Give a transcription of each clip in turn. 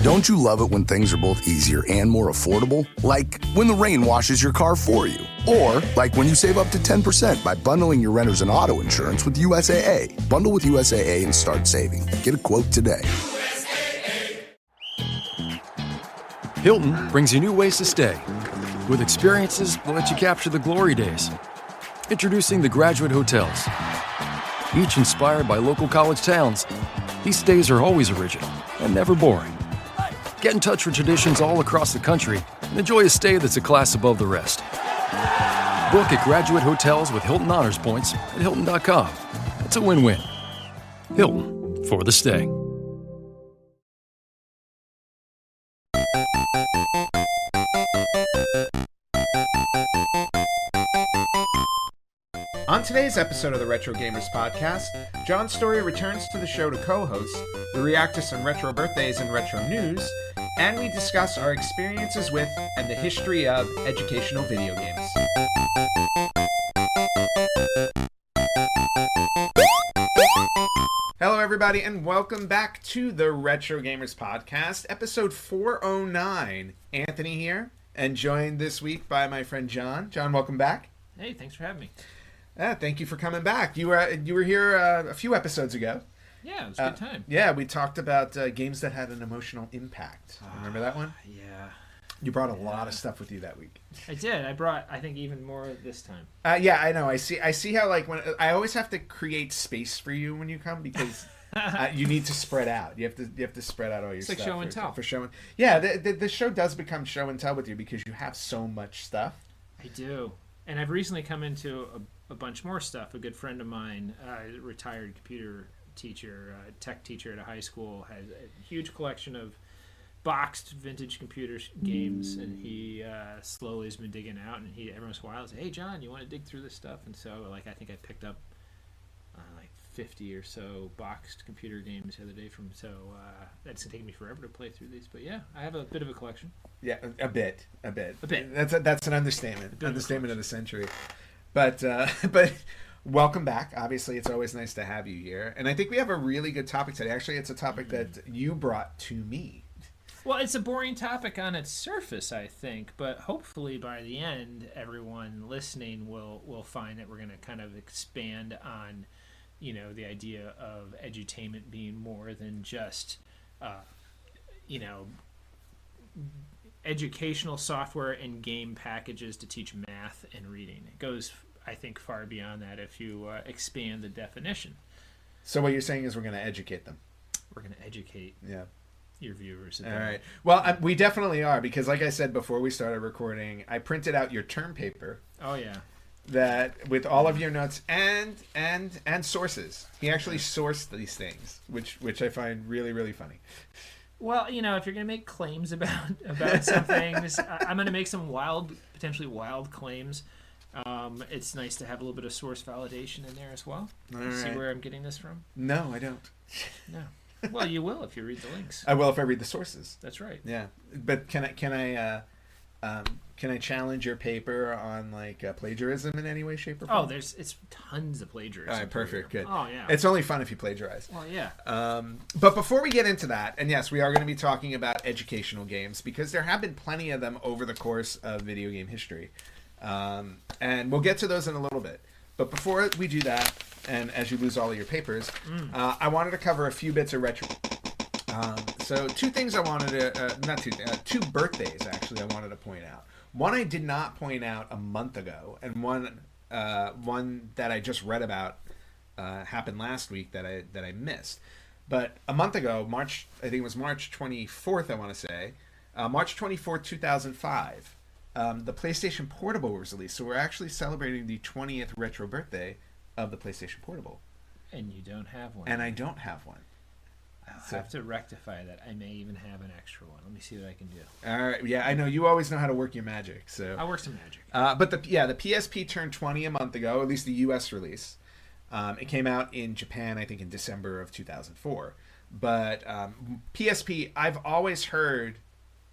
Don't you love it when things are both easier and more affordable? Like when the rain washes your car for you. Or like when you save up to 10% by bundling your renters and auto insurance with USAA. Bundle with USAA and start saving. Get a quote today. Hilton brings you new ways to stay, with experiences that let you capture the glory days. Introducing the Graduate Hotels. Each inspired by local college towns, these stays are always original and never boring. Get in touch with traditions all across the country and enjoy a stay that's a class above the rest. Book at Graduate Hotels with Hilton Honors Points at Hilton.com. It's a win-win. Hilton, for the stay. On today's episode of the Retro Gamers Podcast, John Story returns to the show to co-host, we react to some retro birthdays and retro news, and we discuss our experiences with and the history of educational video games. Hello everybody and welcome back to the Retro Gamers Podcast, episode 409. Anthony here, and joined this week by my friend John. John, welcome back. Hey, thanks for having me. Thank you for coming back. You were here a few episodes ago. Yeah, it was a good time. Yeah, we talked about games that had an emotional impact. Remember that one? Yeah. You brought a lot of stuff with you that week. I did. I brought, I think, even more this time. Yeah, I know. I see how, like, when I always have to create space for you when you come because you need to spread out. You have to spread out all your stuff. It's like show and tell. For show and yeah, the show does become show and tell with you because you have so much stuff. I do. And I've recently come into a bunch more stuff. A good friend of mine, a retired computer teacher, tech teacher at a high school, has a huge collection of boxed vintage computer games, and he slowly has been digging out, and he every once in a while says, "Hey John, you want to dig through this stuff?" And so, like, I think I picked up like 50 or so boxed computer games the other day from, so that's gonna take me forever to play through these, but yeah, I have a bit of a collection. Yeah, a bit. That's an understatement. Understatement of the century. But welcome back. Obviously, it's always nice to have you here. And I think we have a really good topic today. Actually, it's a topic that you brought to me. Well, it's a boring topic on its surface, I think, but hopefully by the end, everyone listening will find that we're going to kind of expand on, you know, the idea of edutainment being more than just, you know, educational software and game packages to teach math and reading. It goes, I think, far beyond that if you expand the definition. So what you're saying is we're going to educate them. We're going to educate your viewers. All right. Well, we definitely are, because like I said before we started recording, I printed out your term paper. Oh, yeah. That with all of your notes and sources. He actually sourced these things, which I find really, really funny. Well, you know, if you're going to make claims about some things, I'm going to make some potentially wild claims. It's nice to have a little bit of source validation in there as well. All right. See where I'm getting this from? No, I don't. No. Well, you will if you read the links. I will if I read the sources. That's right. Yeah, but can I challenge your paper on like plagiarism in any way, shape, or form? Oh, it's tons of plagiarism. All right, perfect, good. Oh yeah, it's only fun if you plagiarize. Well, yeah. But before we get into that, and yes, we are going to be talking about educational games because there have been plenty of them over the course of video game history, and we'll get to those in a little bit. But before we do that, and as you lose all of your papers, I wanted to cover a few bits of retro. So two things I wanted to, two birthdays actually I wanted to point out. One I did not point out a month ago, and one that I just read about happened last week that I missed. But a month ago, I think it was March 24th, I want to say, March 24th, 2005, the PlayStation Portable was released. So we're actually celebrating the 20th retro birthday of the PlayStation Portable. And you don't have one. And I don't have one. I'll have to rectify that. I may even have an extra one. Let me see what I can do. All right. Yeah, I know you always know how to work your magic. So I'll work some magic. But the PSP turned 20 a month ago, at least the U.S. release. It came out in Japan, I think, in December of 2004. But PSP, I've always heard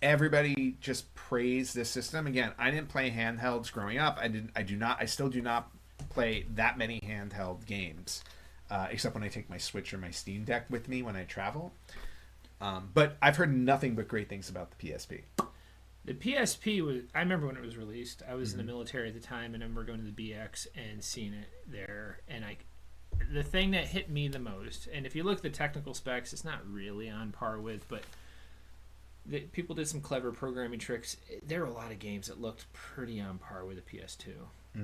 everybody just praise this system. Again, I didn't play handhelds growing up. I still do not play that many handheld games. Except when I take my Switch or my Steam Deck with me when I travel. But I've heard nothing but great things about the PSP. The PSP was, I remember when it was released. I was in the military at the time, and I remember going to the BX and seeing it there. And the thing that hit me the most, and if you look at the technical specs, it's not really on par with, but people did some clever programming tricks. There were a lot of games that looked pretty on par with the PS2,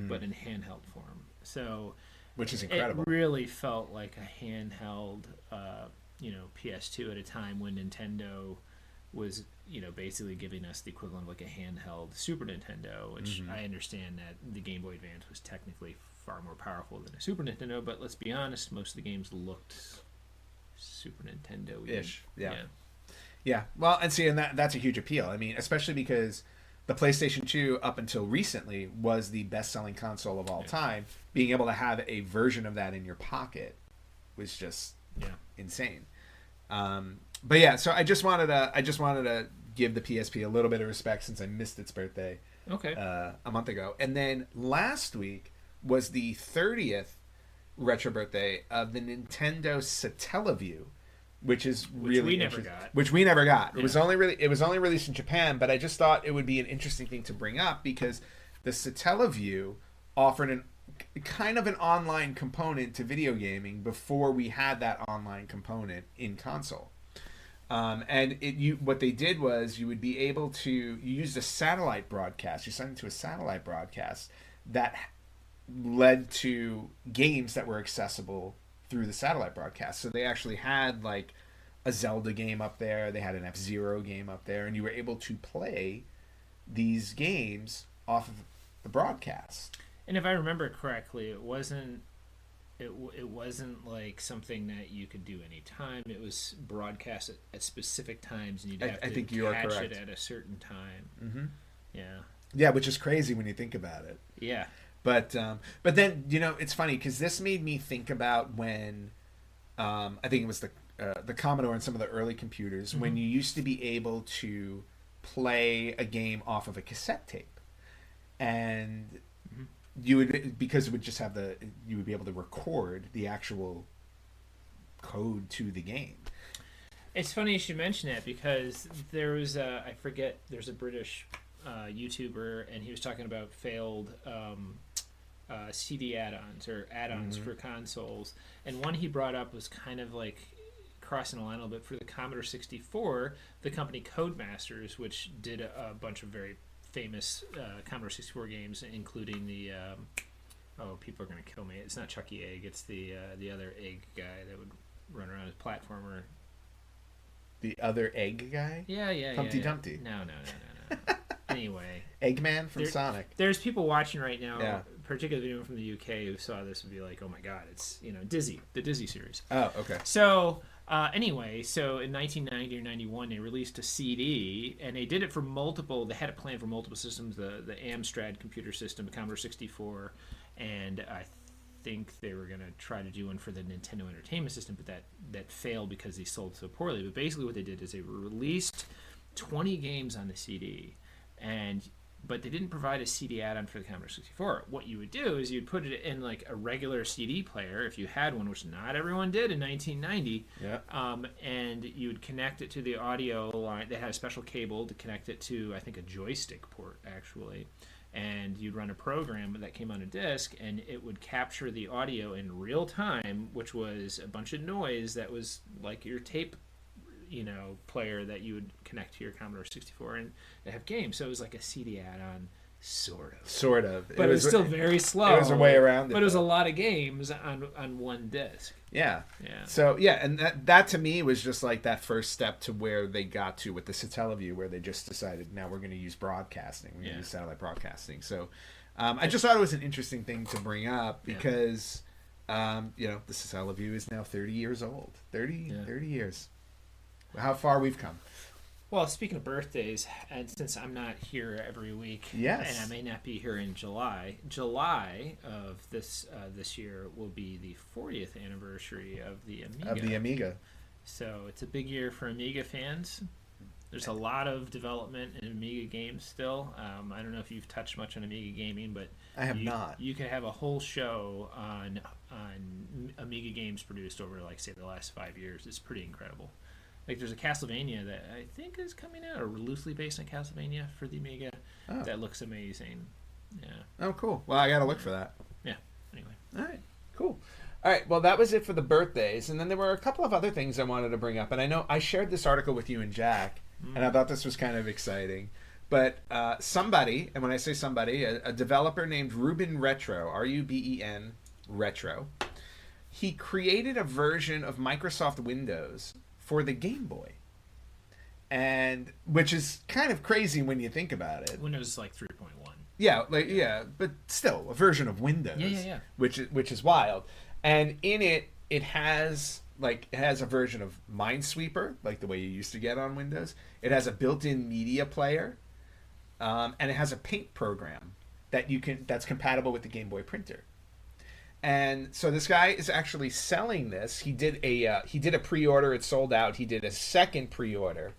but in handheld form. So, which is incredible. It really felt like a handheld, PS2 at a time when Nintendo was, basically giving us the equivalent of like a handheld Super Nintendo, which I understand that the Game Boy Advance was technically far more powerful than a Super Nintendo, but let's be honest, most of the games looked Super Nintendo-ish. Yeah. Well, and that's a huge appeal. I mean, especially because the PlayStation 2 up until recently was the best-selling console of all time. Being able to have a version of that in your pocket was just insane. But yeah, so I just wanted to give the PSP a little bit of respect since I missed its birthday a month ago. And then last week was the 30th retro birthday of the Nintendo Satellaview, which we never got. It was only released in Japan, but I just thought it would be an interesting thing to bring up because the Satellaview offered kind of an online component to video gaming before we had that online component in console. And what they did was you would be able to use a satellite broadcast. You sent it to a satellite broadcast that led to games that were accessible through the satellite broadcast. So they actually had like a Zelda game up there. They had an F-Zero game up there, and you were able to play these games off of the broadcast. And if I remember correctly, it wasn't like something that you could do anytime. It was broadcast at specific times, and you'd have to catch it at a certain time. Mm-hmm. Yeah, which is crazy when you think about it. Yeah. But then it's funny because this made me think about when I think it was the Commodore and some of the early computers when you used to be able to play a game off of a cassette tape, and you would, because it would just have you would be able to record the actual code to the game. It's funny you should mention that because there was there's a British YouTuber, and he was talking about failed CD add-ons or add-ons for consoles, and one he brought up was kind of like crossing the line a little bit for the Commodore 64. The company Codemasters, which did a bunch of very famous Commodore 64 games, including the people are going to kill me. It's not Chucky Egg. It's the other egg guy that would run around as platformer. The other egg guy? Yeah. Humpty Dumpty. No. Anyway, Eggman from Sonic. There's people watching right now, particularly anyone from the UK, who saw this would be like, "Oh my God, it's Dizzy, the Dizzy series." Oh, okay. So anyway, so in 1990 or 91, they released a CD, and they did it for multiple. They had it planned for multiple systems: the Amstrad computer system, the Commodore 64, and I think they were going to try to do one for the Nintendo Entertainment System, but that failed because they sold so poorly. But basically, what they did is they released 20 games on the CD. But they didn't provide a CD add-on for the Commodore 64. What you would do is you'd put it in like a regular CD player, if you had one, which not everyone did in 1990. Yeah. And you would connect it to the audio line. They had a special cable to connect it to, I think, a joystick port, actually. And you'd run a program that came on a disc, and it would capture the audio in real time, which was a bunch of noise that was like your tape player that you would connect to your Commodore 64 and have games. So it was like a CD add-on, sort of. But it was still very slow. It was a way around it. But it was a lot of games on one disc. Yeah. So, and that to me was just like that first step to where they got to with the Satellaview, where they just decided, now we're going to use broadcasting. We're going to use satellite broadcasting. So I just thought it was an interesting thing to bring up because, the Satellaview is now 30 years old. 30 years. How far we've come. Well, speaking of birthdays, and since I'm not here every week, and I may not be here in July of this year will be the 40th anniversary of the Amiga. So it's a big year for Amiga fans. There's a lot of development in Amiga games still. I don't know if you've touched much on Amiga gaming, but I have not. You could have a whole show on Amiga games produced over, like, say, the last 5 years. It's pretty incredible. Like there's a Castlevania that I think is coming out, or loosely based on Castlevania for the Amiga. Oh. That looks amazing. Yeah. Oh, cool. Well, I got to look for that. Yeah. Anyway. All right. Cool. All right. Well, that was it for the birthdays. And then there were a couple of other things I wanted to bring up. And I know I shared this article with you and Jack, and I thought this was kind of exciting. But somebody, and when I say somebody, a developer named Ruben Retro, R-U-B-E-N, Retro, he created a version of Microsoft Windows for the Game Boy. And which is kind of crazy when you think about it. Windows is like 3.1. Yeah, but still a version of Windows. Yeah. Which is wild. And in it has a version of Minesweeper, like the way you used to get on Windows. It has a built-in media player, and it has a paint program that's compatible with the Game Boy printer. And so this guy is actually selling this. He did a pre-order, it sold out. He did a second pre-order,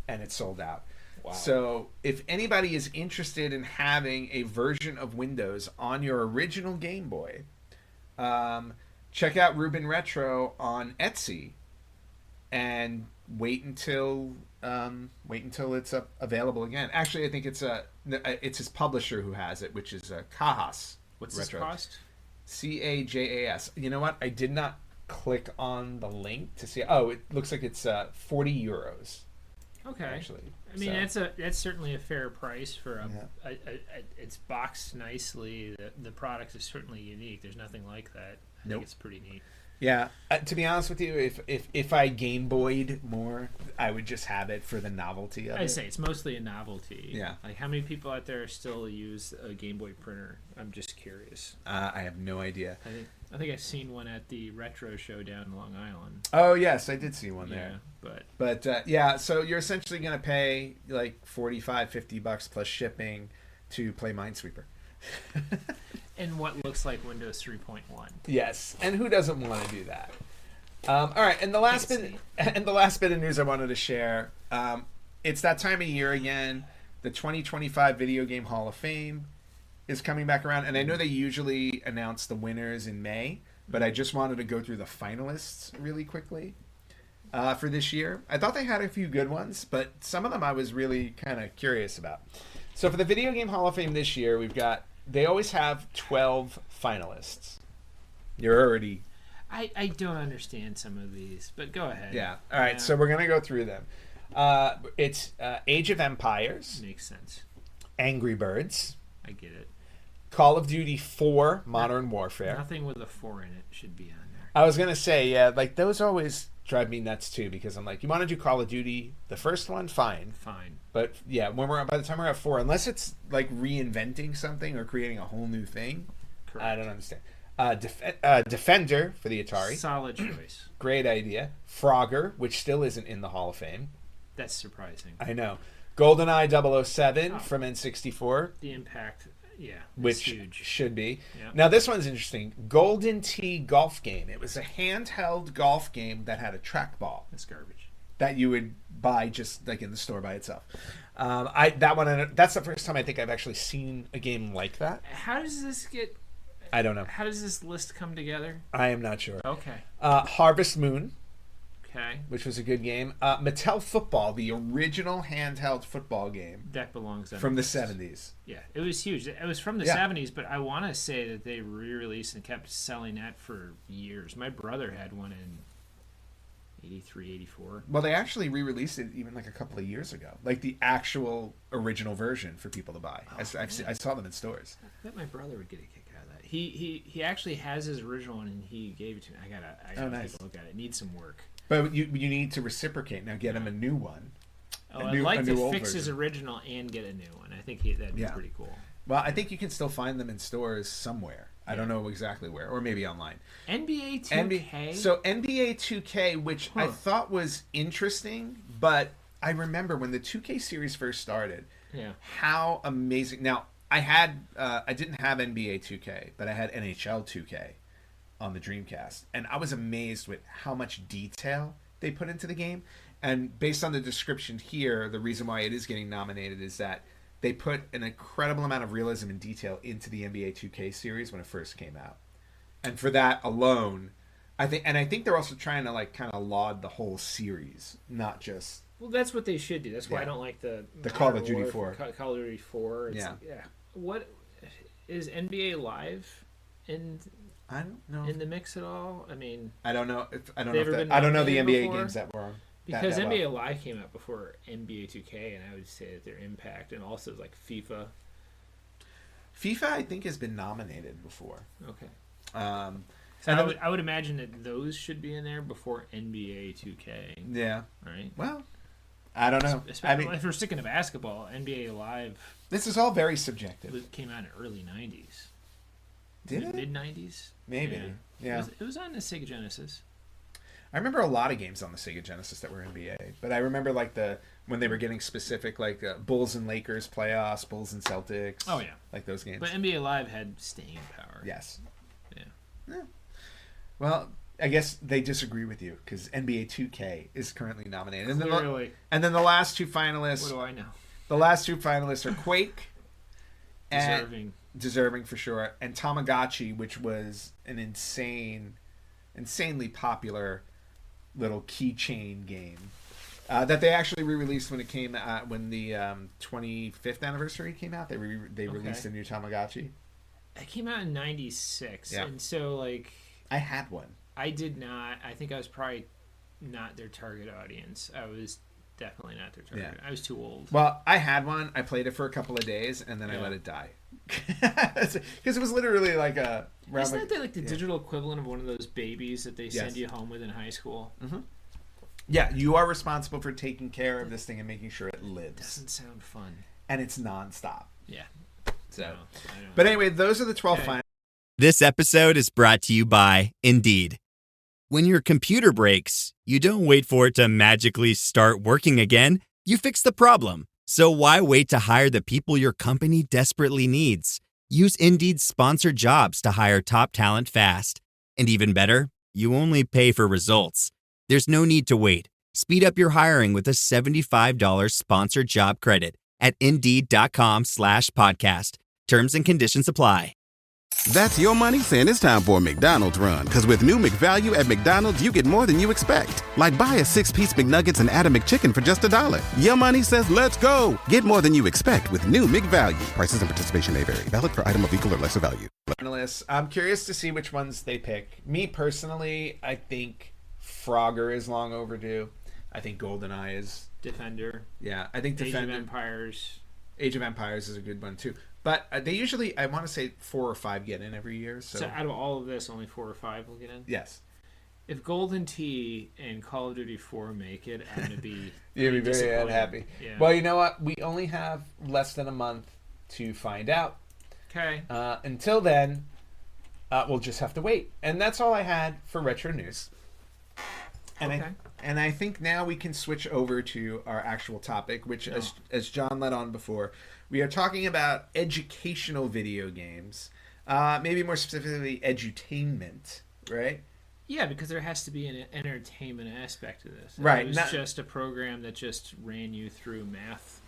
and it sold out. Wow. So if anybody is interested in having a version of Windows on your original Game Boy, check out Ruben Retro on Etsy, and wait until it's available again. Actually, I think it's his publisher who has it, which is Cajas. What's Retro. this cost? Cajas. You know what? I did not click on the link to see. Oh, it looks like it's 40 euros. Okay. Actually, I mean, that's certainly a fair price for a it's boxed nicely. The product is certainly unique. There's nothing like that. I think it's pretty neat. Yeah, to be honest with you, if I Game Boy'd more, I would just have it for the novelty of it. I'd say it's mostly a novelty. Yeah. Like how many people out there still use a Game Boy printer? I'm just curious. I have no idea. I think I've seen one at the Retro Show down in Long Island. Oh yes, I did see one there. But yeah, so you're essentially going to pay like $45-$50 plus shipping to play Minesweeper. and what looks like Windows 3.1. Yes, and who doesn't want to do that? All right, and the last bit of news I wanted to share. It's that time of year again. The 2025 Video Game Hall of Fame is coming back around, and I know they usually announce the winners in May, but I just wanted to go through the finalists really quickly for this year. I thought they had a few good ones, but some of them I was really kind of curious about. So for the Video Game Hall of Fame this year, they always have 12 finalists. You're already... I don't understand some of these, but go ahead. Yeah. All right, so we're going to go through them. It's Age of Empires. Makes sense. Angry Birds. I get it. Call of Duty 4 Modern Warfare. Nothing with a 4 in it should be on there. I was going to say, yeah, like those always drive me nuts too, because I'm like, you want to do Call of Duty, the first one? Fine. But yeah, by the time we're at 4, unless it's like reinventing something or creating a whole new thing, correct. I don't understand. Defender for the Atari. Solid choice. Great idea. Frogger, which still isn't in the Hall of Fame. That's surprising. I know. GoldenEye 007 from N64. The impact, which huge. Should be. Yeah. Now this one's interesting. Golden Tee golf game. It was a handheld golf game that had a trackball. That's garbage. That you would buy just like in the store by itself. That's the first time I think I've actually seen a game like that. How does this get? I don't know. How does this list come together? I am not sure. Okay. Harvest Moon. Okay. Which was a good game. Mattel Football, the original handheld football game. That belongs on from the 70s. Yeah, it was huge. It was from the 70s, but I want to say that they re-released and kept selling that for years. My brother had one in 83, 84. Well, they actually re-released it even like a couple of years ago. Like the actual original version for people to buy. I saw them in stores. I bet my brother would get a kick out of that. He actually has his original one and he gave it to me. I gotta nice. take a look at it. It needs some work. But you need to reciprocate. Now get him a new one. I'd like to fix his original and get a new one. I think that'd be pretty cool. Well, I think you can still find them in stores somewhere. I don't know exactly where, or maybe online. NBA 2K? So NBA 2K, which I thought was interesting, but I remember when the 2K series first started, how amazing. Now, I didn't have NBA 2K, but I had NHL 2K on the Dreamcast, and I was amazed with how much detail they put into the game. And based on the description here, the reason why it is getting nominated is that they put an incredible amount of realism and detail into the NBA 2K series when it first came out. And for that alone, I think they're also trying to like kind of laud the whole series, not just. Well, that's what they should do. That's why I don't like the Call of Duty 4. Call of Duty 4. Yeah. What is NBA Live in? I don't know. In the mix at all? I mean, I don't know. I don't know the NBA before? games that were on. Because NBA Live came out before NBA 2K, and I would say that their impact, and also like FIFA. FIFA, I think, has been nominated before. Okay. So I would imagine that those should be in there before NBA 2K. Yeah. Right. Well, I don't know. If we're sticking to basketball, NBA Live. This is all very subjective. It came out in the early '90s. Did it? Mid '90s. Maybe. Yeah. It was on the Sega Genesis. I remember a lot of games on the Sega Genesis that were NBA, but I remember like when they were getting specific, like Bulls and Lakers playoffs, Bulls and Celtics. Oh yeah, like those games. But NBA Live had staying power. Yes. Yeah. Well, I guess they disagree with you because NBA 2K is currently nominated. Clearly. And then the last two finalists. What do I know? The last two finalists are Quake. Deserving for sure, and Tamagotchi, which was an insanely popular little keychain game that they actually re-released when it came when the 25th anniversary came out. They released a new Tamagotchi. It came out in '96, yeah. And so like I had one. I did not. I think I was probably not their target audience. I was definitely not their target. Yeah. I was too old. Well, I had one. I played it for a couple of days, and then I let it die. Because it was literally like a... Isn't that like the digital equivalent of one of those babies that they send you home with in high school? Mm-hmm. Yeah, you are responsible for taking care of this thing and making sure it lives. Doesn't sound fun. And it's nonstop. Yeah. So, but anyway, those are the 12 finals. This episode is brought to you by Indeed. When your computer breaks, you don't wait for it to magically start working again. You fix the problem. So why wait to hire the people your company desperately needs? Use Indeed's sponsored jobs to hire top talent fast. And even better, you only pay for results. There's no need to wait. Speed up your hiring with a $75 sponsored job credit at Indeed.com/podcast. Terms and conditions apply. That's your money saying it's time for a McDonald's run. Because with new McValue at McDonald's, you get more than you expect. Like buy a 6-piece McNuggets and add a McChicken for just $1. Your money says let's go. Get more than you expect with new McValue. Prices and participation may vary. Valid for item of equal or lesser value. I'm curious to see which ones they pick. Me personally, I think Frogger is long overdue. I think GoldenEye is... Defender. Yeah, I think Defender. Age of Empires. Age of Empires is a good one too. But they usually, I want to say 4 or 5 get in every year. So out of all of this, only 4 or 5 will get in? Yes. If Golden Tee and Call of Duty 4 make it, I'm going to be You'll be very unhappy. Yeah. Well, you know what? We only have less than a month to find out. Okay. Until then, we'll just have to wait. And that's all I had for Retro News. And I think now we can switch over to our actual topic, which, as John led on before, we are talking about educational video games, maybe more specifically edutainment, right? Yeah, because there has to be an entertainment aspect to this. Right. It was just a program that just ran you through math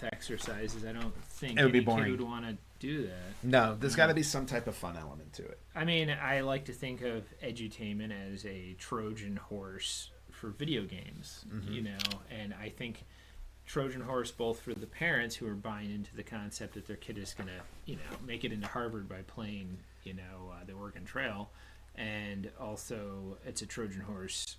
exercises. I don't think it would be any boring. kid would want to do that. No, there's got to be some type of fun element to it. I mean, I like to think of edutainment as a Trojan horse for video games, you know, and I think Trojan horse both for the parents who are buying into the concept that their kid is going to, you know, make it into Harvard by playing, you know, the Oregon Trail, and also it's a Trojan horse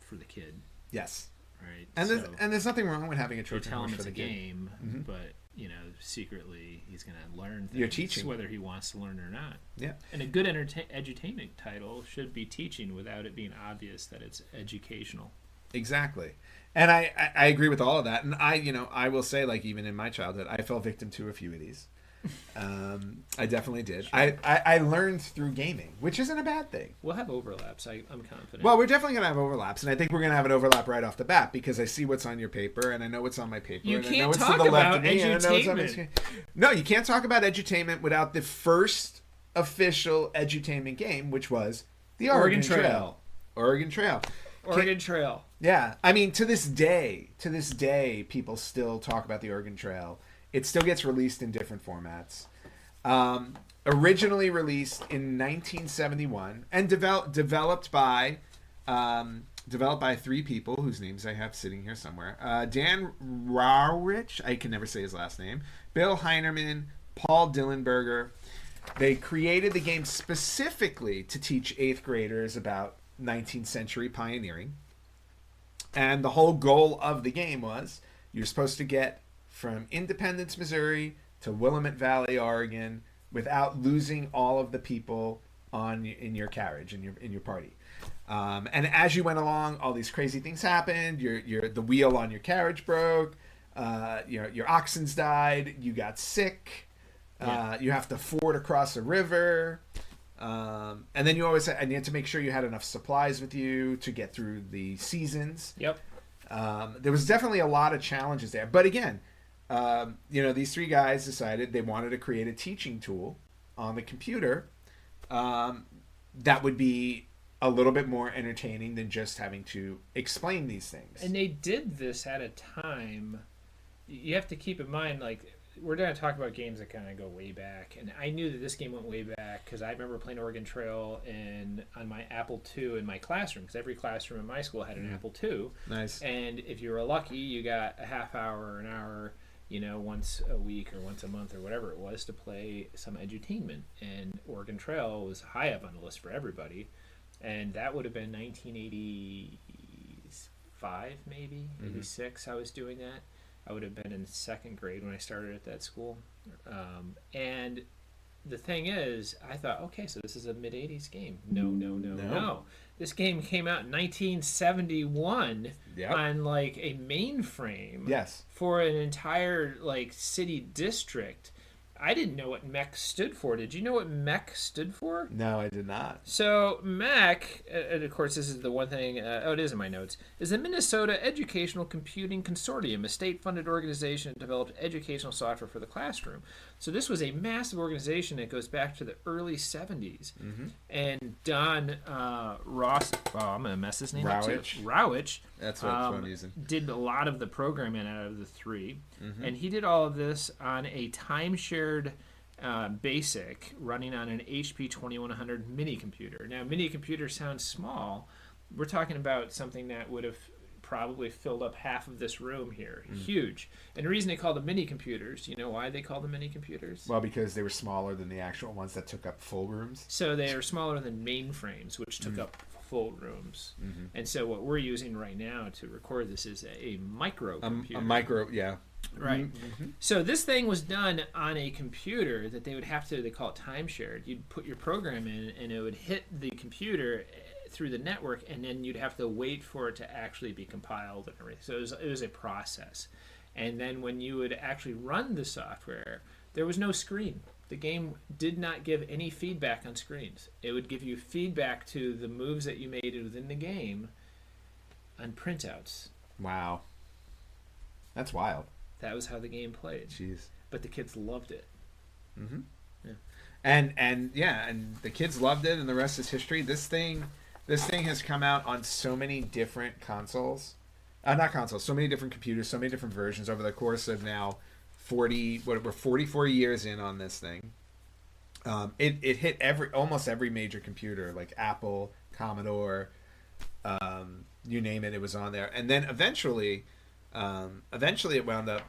for the kid. Yes. Right. And there's nothing wrong with having a Trojan tell horse him for it's the a kid. game, but you know, secretly he's going to learn things. You're teaching whether he wants to learn or not. Yeah. And a good edutainment title should be teaching without it being obvious that it's educational. Exactly. And I agree with all of that. And I will say, like, even in my childhood, I fell victim to a few of these. I definitely did. Sure. I learned through gaming, which isn't a bad thing. We'll have overlaps. I'm confident. Well, we're definitely going to have overlaps, and I think we're going to have an overlap right off the bat because I see what's on your paper, and I know what's on my paper. You and can't I know what's talk to the left about of me, and I know what's on my edutainment. screen. No, you can't talk about edutainment without the first official edutainment game, which was the Oregon Trail. Oregon Trail. Oregon Trail. Yeah, I mean, to this day, people still talk about the Oregon Trail. It still gets released in different formats. Originally released in 1971 and developed by three people whose names I have sitting here somewhere. Dan Rowrich, I can never say his last name. Bill Heinerman, Paul Dillenberger. They created the game specifically to teach 8th graders about 19th century pioneering. And the whole goal of the game was you're supposed to get from Independence, Missouri to Willamette Valley, Oregon, without losing all of the people in your carriage, in your party. And as you went along, all these crazy things happened. The wheel on your carriage broke. Your oxens died. You got sick. You have to ford across a river. And then you had to make sure you had enough supplies with you to get through the seasons. Yep. There was definitely a lot of challenges there. But again, these three guys decided they wanted to create a teaching tool on the computer that would be a little bit more entertaining than just having to explain these things. And they did this at a time, you have to keep in mind, like, we're going to talk about games that kind of go way back, and I knew that this game went way back because I remember playing Oregon Trail on my Apple II in my classroom, because every classroom in my school had an Apple II. Nice. And if you were lucky, you got a half hour or an hour, once a week or once a month or whatever it was to play some edutainment. And Oregon Trail was high up on the list for everybody. And that would have been 1985, maybe, 86, I was doing that. I would have been in 2nd grade when I started at that school. And the thing is, I thought, okay, so this is a mid-'80s game. No. This game came out in 1971 on, like, a mainframe for an entire, like, city district. I didn't know what MEC stood for. Did you know what MEC stood for? No, I did not. So MEC, and of course this is the one thing, it is in my notes, is the Minnesota Educational Computing Consortium, a state-funded organization that developed educational software for the classroom. So this was a massive organization that goes back to the early 70s. And Don Ross, I'm going to mess his name up too. Rowich. That's what I'm using. Did a lot of the programming out of the three. And he did all of this on a time-shared BASIC running on an HP 2100 mini computer. Now, mini computer sounds small. We're talking about something that would have probably filled up half of this room here. Huge. And the reason they call them mini computers, you know why they call them mini computers? Well, because they were smaller than the actual ones that took up full rooms. So they are smaller than mainframes, which took up full rooms. And so what we're using right now to record this is a micro computer. A micro, yeah. Right. So this thing was done on a computer that they would have to, they call it time shared. You'd put your program in and it would hit the computer through the network, and then you'd have to wait for it to actually be compiled and everything. So it was a process. And then when you would actually run the software, there was no screen. The game did not give any feedback on screens. It would give you feedback to the moves that you made within the game on printouts. Wow. That's wild. That was how the game played. Jeez. But the kids loved it. Yeah. And the kids loved it, and the rest is history. This thing has come out on so many different consoles. So many different computers, so many different versions over the course of now we're 44 years in on this thing. It hit almost every major computer, like Apple, Commodore, you name it, it was on there. And then eventually it wound up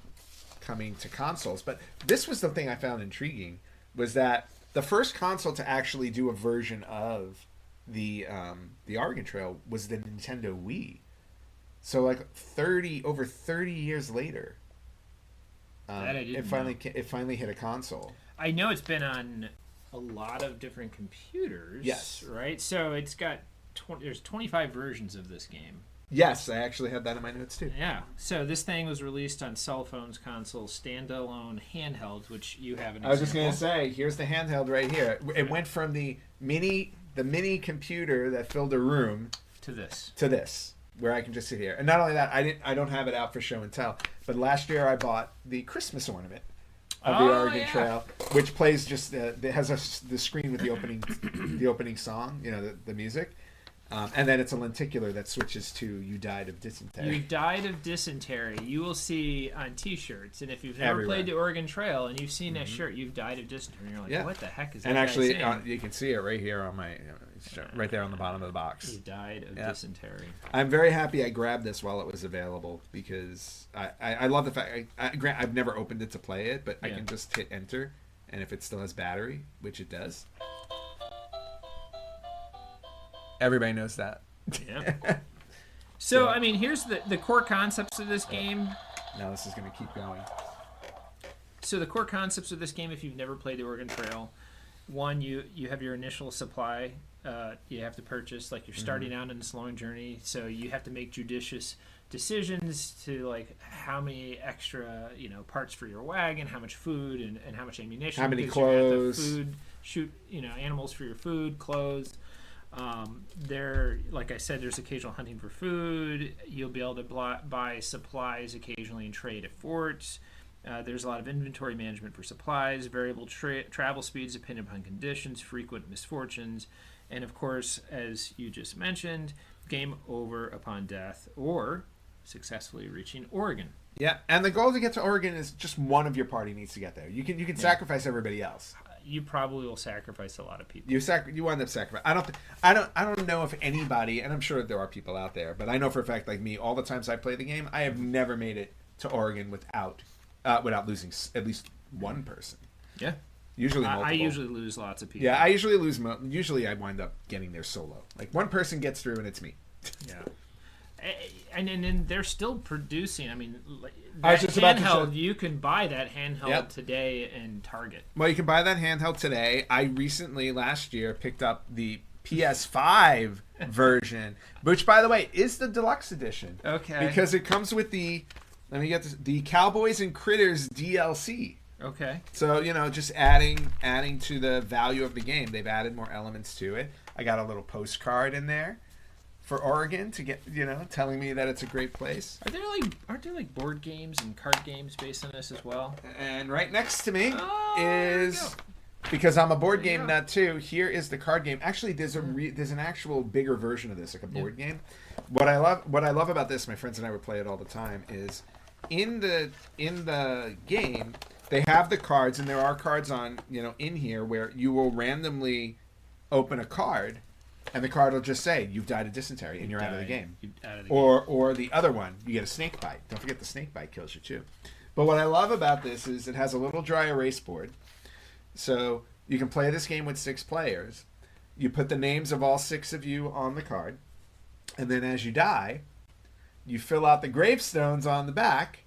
coming to consoles. But this was the thing I found intriguing, was that the first console to actually do a version of the Oregon Trail was the Nintendo Wii. So like over 30 years later, it finally hit a console. I know it's been on a lot of different computers. Yes. Right. So it's got there's 25 versions of this game. Yes, I actually had that in my notes too. Yeah. So this thing was released on cell phones, consoles, standalone handhelds, which you have an example. I was just going to say, here's the handheld right here. It went from the mini computer that filled a room to this, where I can just sit here. And not only that, I don't have it out for show and tell, but last year I bought the Christmas ornament of the Oregon Trail, which plays just it has the screen with the opening song, the music. And then it's a lenticular that switches to "You died of dysentery." You died of dysentery. You will see on T-shirts, and if you've never Everywhere. played the Oregon Trail and you've seen that shirt, "You've died of dysentery." And you're like, what the heck is that? And actually, guy saying? you can see it right here on my, right there on the bottom of the box. You died of dysentery. I'm very happy I grabbed this while it was available because I love the fact. I've never opened it to play it, but I can just hit enter, and if it still has battery, which it does, everybody knows that. Yeah. So, I mean, here's the core concepts of this game. Now this is going to keep going. So the core concepts of this game, if you've never played the Oregon Trail, one, you have your initial supply you have to purchase. Like, you're starting out in this long journey, so you have to make judicious decisions to, like, how many extra, parts for your wagon, how much food, and how much ammunition. How many because you're gonna have to clothes. shoot, animals for your food, clothes. Like I said, there's occasional hunting for food. You'll be able to buy supplies occasionally and trade at forts. There's a lot of inventory management for supplies, variable travel speeds depending upon conditions, frequent misfortunes, and of course, as you just mentioned, game over upon death or successfully reaching Oregon. Yeah, and the goal to get to Oregon is just one of your party needs to get there. You can sacrifice everybody else. You probably will sacrifice a lot of people. You wind up sacrificing. I don't know if anybody, and I'm sure there are people out there, but I know for a fact, like me, all the times I play the game, I have never made it to Oregon without losing at least one person. Yeah. Usually multiple. I usually lose lots of people. Yeah, I usually lose. Usually I wind up getting there solo. Like, one person gets through and it's me. Yeah. And then they're still producing. I mean, I was just about to handheld, show- you can buy that handheld Yep. today in Target. Well, you can buy that handheld today. I recently, last year, picked up the PS5 version, which, by the way, is the deluxe edition. Okay. Because it comes with the Cowboys and Critters DLC. Okay. So, just adding to the value of the game. They've added more elements to it. I got a little postcard in there for Oregon to get, telling me that it's a great place. Aren't there like board games and card games based on this as well? And right next to me there you is, go. because I'm a board There you game go. nut too, here is the card game. Actually, there's an actual bigger version of this, like a board game. What I love about this, my friends and I would play it all the time, is in the game they have the cards, and there are cards on, in here where you will randomly open a card, and the card will just say, "You've died of dysentery," and you're out of the game. Or the other one, you get a snake bite. Don't forget the snake bite kills you too. But what I love about this is it has a little dry erase board. So you can play this game with 6 players. You put the names of all 6 of you on the card. And then as you die, you fill out the gravestones on the back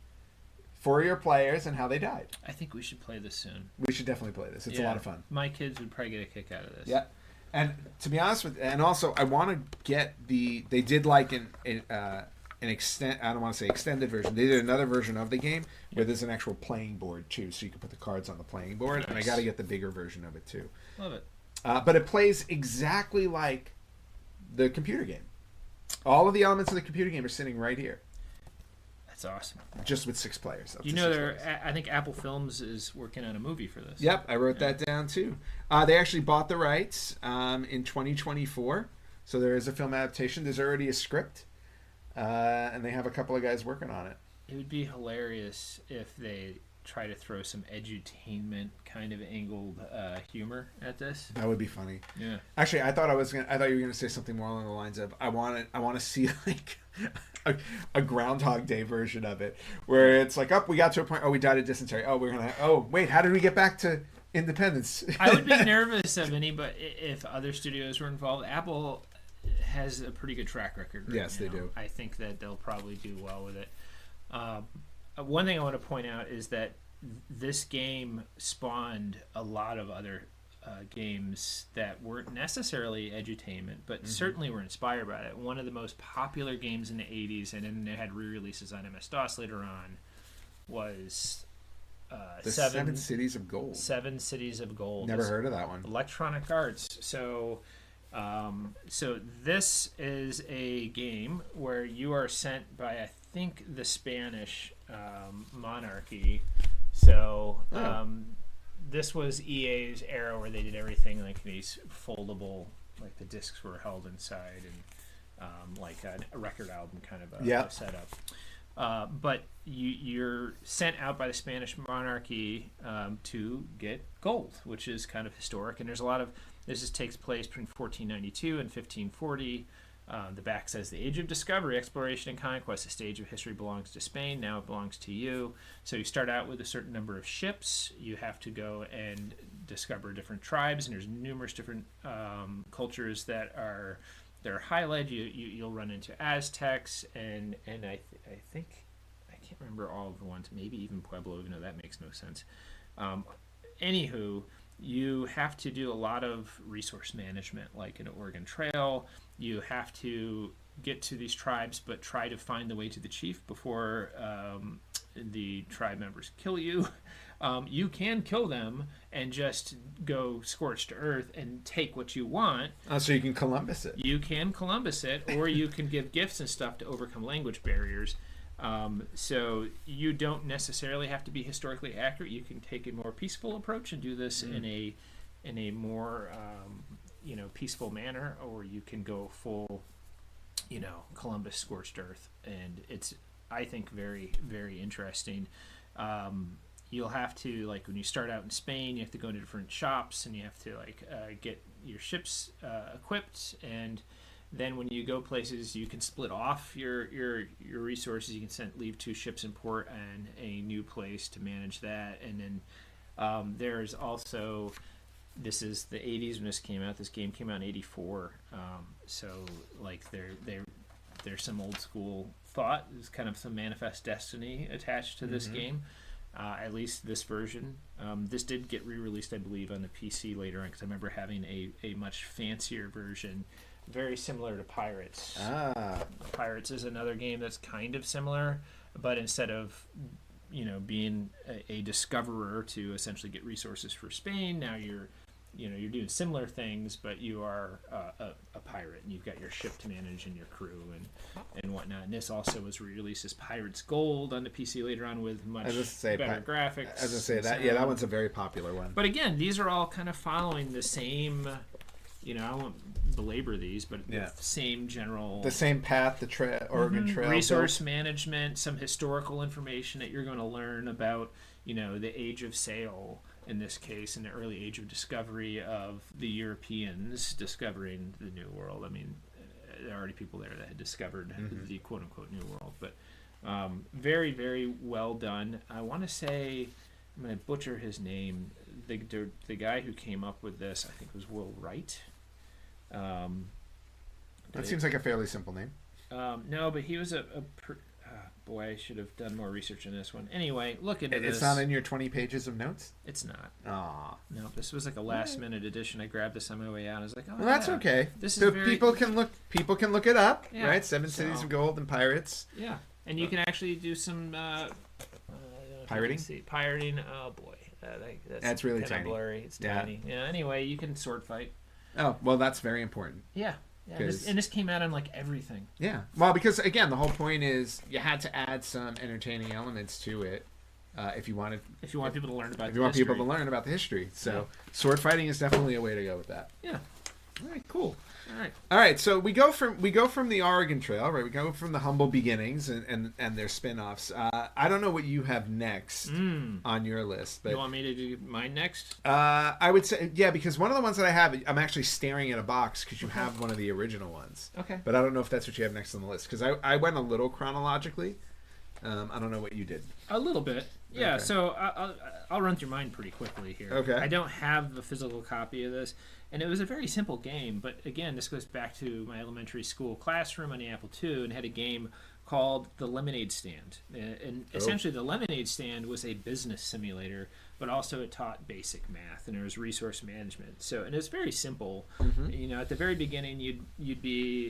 for your players and how they died. I think we should play this soon. We should definitely play this. It's a lot of fun. My kids would probably get a kick out of this. Yeah. And to be honest with, and also I want to get they did like an extent, I don't want to say extended version. They did another version of the game where there's an actual playing board too, so you can put the cards on the playing board. Nice. And I got to get the bigger version of it too. Love it. But it plays exactly like the computer game. All of the elements of the computer game are sitting right here, That's awesome. just with 6 players. up to 6 players. I think Apple Films is working on a movie for this. Yep, I wrote that down too. They actually bought the rights in 2024, so there is a film adaptation. There's already a script, and they have a couple of guys working on it. It would be hilarious if they try to throw some edutainment kind of angled humor at this. That would be funny. Yeah. Actually, I thought you were gonna say something more along the lines of I want to see like a Groundhog Day version of it, where it's like, we got to a point. Oh, we died of dysentery. Oh, wait, how did we get back to independence? I would be nervous of if other studios were involved. Apple has a pretty good track record. Yes, they now. do. I think that they'll probably do well with it. One thing I want to point out is that this game spawned a lot of other games that weren't necessarily edutainment, but certainly were inspired by it. One of the most popular games in the 80s, and then they had re-releases on MS-DOS later on, was The Seven Cities of Gold. 7 Cities of Gold. Never heard of that one. Electronic Arts. So this is a game where you are sent by, I think, the Spanish monarchy. So this was EA's era where they did everything like these foldable like the discs were held inside, and like a record album kind of Yeah. a setup. But you're sent out by the Spanish monarchy to get gold, which is kind of historic. And there's a lot of this takes place between 1492 and 1540. The back says the age of discovery, exploration, and conquest. The stage of history belongs to Spain. Now it belongs to you. So you start out with a certain number of ships. You have to go and discover different tribes, and there's numerous different cultures that are highlighted. You'll run into Aztecs, and I think I can't remember all of the ones. Maybe even Pueblo, even though that makes no sense. Anywho, you have to do a lot of resource management, like an Oregon Trail. You have to get to these tribes, but try to find the way to the chief before the tribe members kill you. You can kill them and just go scorched earth and take what you want. So you can Columbus it. You can Columbus it, or you can give gifts and stuff to overcome language barriers. So you don't necessarily have to be historically accurate. You can take a more peaceful approach and do this in a more peaceful manner, or you can go full, Columbus scorched earth, and it's, I think, very, very interesting. You'll have to, like, when you start out in Spain, you have to go to different shops, and you have to get your ships equipped, and then when you go places, you can split off your resources. You can leave 2 ships in port and a new place to manage that. And then there's also, this is the 80s when this came out. This game came out in 84. So like there's some old school thought. There's kind of some manifest destiny attached to this game. At least this version. This did get re-released, I believe, on the PC later on, because I remember having a much fancier version. Very similar to Pirates. Pirates is another game that's kind of similar, but instead of being a discoverer to essentially get resources for Spain, now you're doing similar things, but you are a pirate, and you've got your ship to manage and your crew and whatnot. And this also was released as Pirates Gold on the PC later on with much better graphics. As I say that, yeah, that one's a very popular one. But again, these are all kind of following the same. I won't belabor these, but the same general... The same path, the Oregon Trail. Resource management, some historical information that you're going to learn about, the age of sail, in this case, in the early age of discovery of the Europeans discovering the New World. I mean, there are already people there that had discovered the quote-unquote New World. But very, very well done. I want to say... I'm going to butcher his name. The guy who came up with this, I think, was Will Wright. That seems like a fairly simple name. No, but he was boy, I should have done more research on this one. Anyway, look into this. It's not in your 20 pages of notes? It's not. Aw. No, this was like a last-minute edition. I grabbed this on my way out. I was like, well, that's okay. This is people can look it up, yeah, right? Seven Cities of Gold and Pirates. Yeah, and you can actually do some pirating. Pirating. Oh boy, that's really kind of tiny. blurry. It's tiny. Yeah. Anyway, you can sword fight. Oh well, that's very important. Yeah. This came out on like everything. Yeah. Well, because again, the whole point is you had to add some entertaining elements to it if you want people to learn about. If you want people to learn about the history, so sword fighting is definitely a way to go with that. Yeah. All right. Cool. All right. So we go from the Oregon Trail, right? We go from the humble beginnings and their spin-offs. I don't know what you have next on your list, but you want me to do mine next? I would say because one of the ones that I have, I'm actually staring at a box because you have one of the original ones. Okay. But I don't know if that's what you have next on the list because I went a little chronologically. I don't know what you did. A little bit. Yeah. Okay. So I'll run through mine pretty quickly here. Okay. I don't have a physical copy of this. And it was a very simple game, but again, this goes back to my elementary school classroom on the Apple II, and had a game called The Lemonade Stand. And essentially, the Lemonade Stand was a business simulator, but also it taught basic math, and there was resource management. So, and it was very simple. At the very beginning, you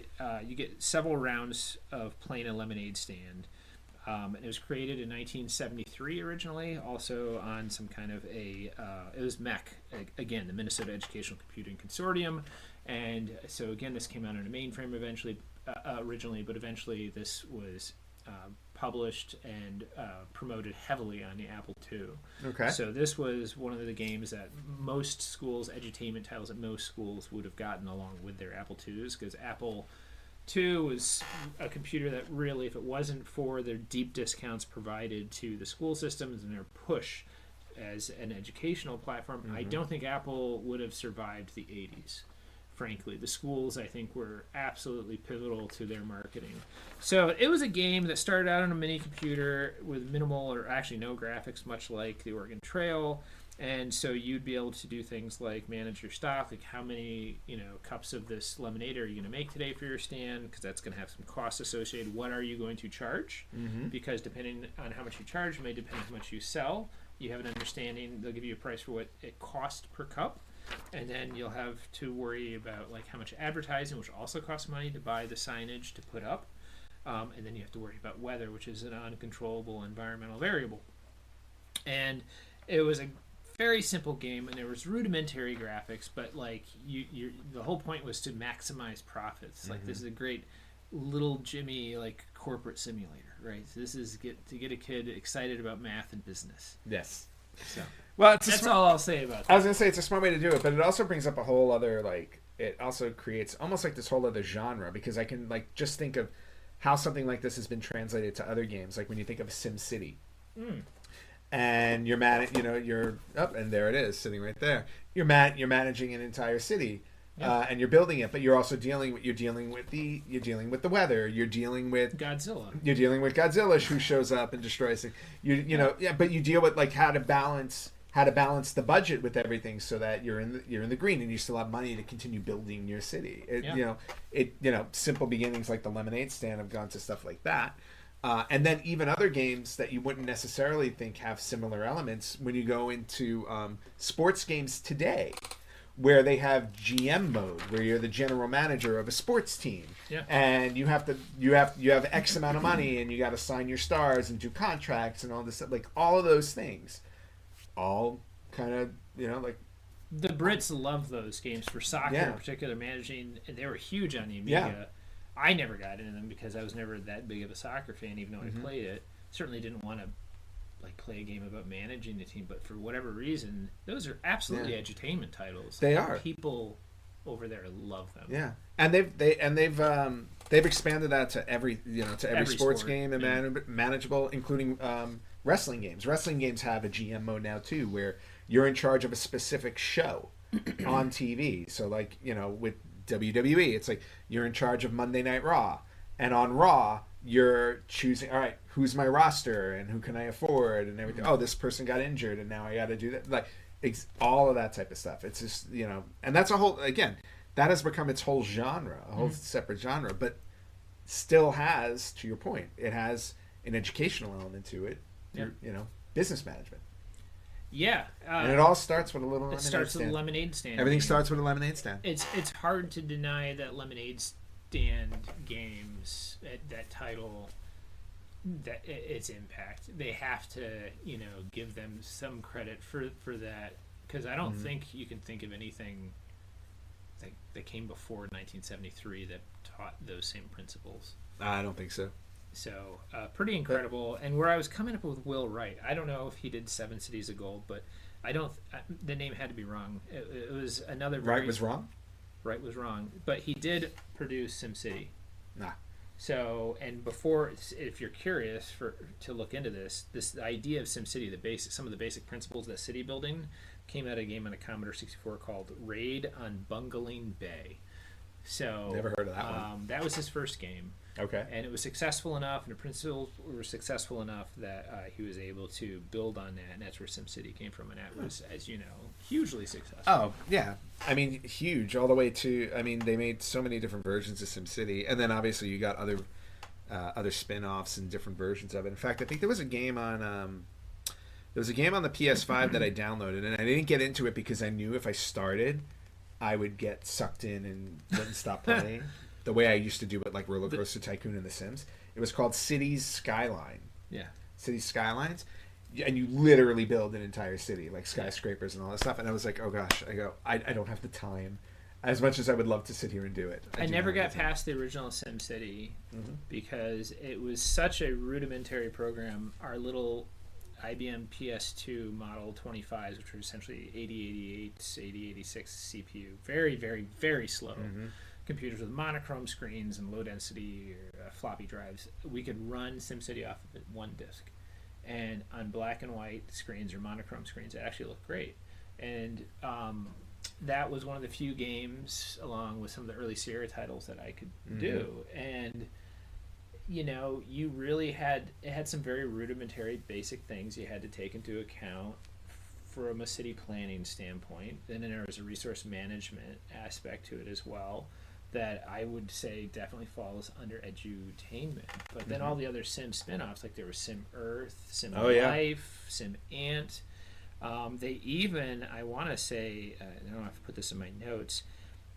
get several rounds of playing a lemonade stand. And it was created in 1973 originally, also on some kind of it was MEC, again, the Minnesota Educational Computing Consortium. And so, again, this came out on a mainframe originally, but eventually this was published and promoted heavily on the Apple II. Okay. So this was one of the games that most schools, edutainment titles at most schools would have gotten along with their Apple IIs, because Apple II was a computer that really, if it wasn't for their deep discounts provided to the school systems and their push as an educational platform, I don't think Apple would have survived the 80s. Frankly, the schools, I think, were absolutely pivotal to their marketing. So it was a game that started out on a mini computer with minimal or actually no graphics, much like the Oregon Trail. And so you'd be able to do things like manage your stock, like how many cups of this lemonade are you going to make today for your stand, because that's going to have some costs associated. What are you going to charge? Because depending on how much you charge, it may depend on how much you sell. You have an understanding. They'll give you a price for what it costs per cup. And then you'll have to worry about like how much advertising, which also costs money to buy the signage to put up. And then you have to worry about weather, which is an uncontrollable environmental variable. And it was a very simple game, and there was rudimentary graphics, but like the whole point was to maximize profits. Like this is a great little Jimmy like corporate simulator, right? So this is to get a kid excited about math and business. Yes. So. Well, that's all I'll say about that. I was going to say it's a smart way to do it, but it also brings up a whole other, like, it also creates almost like this whole other genre, because I can, like, just think of how something like this has been translated to other games. Like when you think of SimCity. And you're you're up, and there it is, sitting right there. You're managing an entire city, and you're building it, but you're also dealing with the weather. You're dealing with Godzilla. You're dealing with Godzilla, who shows up and destroys things. But you deal with like how to balance the budget with everything so that you're in the green and you still have money to continue building your city. Simple beginnings like the lemonade stand have gone to stuff like that. And then even other games that you wouldn't necessarily think have similar elements, when you go into sports games today, where they have GM mode, where you're the general manager of a sports team, and you have X amount of money, and you got to sign your stars and do contracts and all this stuff, like all of those things, all kind of like. The Brits love those games for soccer in particular, managing, and they were huge on the Amiga. Yeah. I never got into them because I was never that big of a soccer fan, even though I played it. Certainly didn't want to like play a game about managing the team, but for whatever reason, those are absolutely edutainment titles. They are. People over there love them. Yeah, and they've expanded that to every sports game and manageable, including wrestling games. Wrestling games have a GM mode now too, where you're in charge of a specific show on TV. So like with WWE, it's like you're in charge of Monday Night Raw, and on Raw you're choosing, all right, who's my roster and who can I afford and everything. Oh, this person got injured and now I got to do that. Like all of that type of stuff. It's just and that's a whole, again, that has become its whole genre, a whole separate genre, but still has, to your point, it has an educational element to it. Business management. Yeah, and it all starts with a little lemonade stand. It starts with a lemonade stand. Everything starts with a lemonade stand. It's hard to deny that lemonade stand games, that title, that its impact. They have to, give them some credit for that, because I don't think you can think of anything that came before 1973 that taught those same principles. I don't think so. So pretty incredible. And where I was coming up with Will Wright, I don't know if he did Seven Cities of Gold, but the name had to be wrong. It was another. Wright was wrong? Wright was wrong, but he did produce SimCity. Nah. So, and before, if you're curious to look into this idea of SimCity, some of the basic principles of that city building came out of a game on a Commodore 64 called Raid on Bungling Bay. So never heard of that one. That was his first game. Okay. And it was successful enough, and the principles were successful enough that he was able to build on that, and that's where SimCity came from, and that was, as you know, hugely successful. Oh, yeah. I mean, huge, all the way to, they made so many different versions of SimCity, and then obviously you got other spin-offs and different versions of it. In fact, I think there was a game on the PS5 that I downloaded, and I didn't get into it because I knew if I started, I would get sucked in and wouldn't stop playing. The way I used to do it, like Roller Coaster Tycoon and The Sims. It was called Cities Skyline. Yeah. Cities Skylines. And you literally build an entire city, like skyscrapers and all that stuff. And I was like, oh gosh, I don't have the time. as much as I would love to sit here and do it. I do never not got have the time. past the original SimCity because it was such a rudimentary program. Our little IBM PS2 Model 25s, which were essentially 8088s, 8086 CPU, very, very, very slow computers with monochrome screens and low density floppy drives. We could run SimCity off of it one disk. And on black and white screens or monochrome screens, it actually looked great. And that was one of the few games, along with some of the early Sierra titles, that I could do. And you know, you really had some very rudimentary, basic things you had to take into account from a city planning standpoint. And then there was a resource management aspect to it as well that I would say definitely falls under edutainment. But then all the other Sim spin-offs, like there was Sim Earth, Sim Life, Sim Ant. They even, I want to say, I don't have to put this in my notes.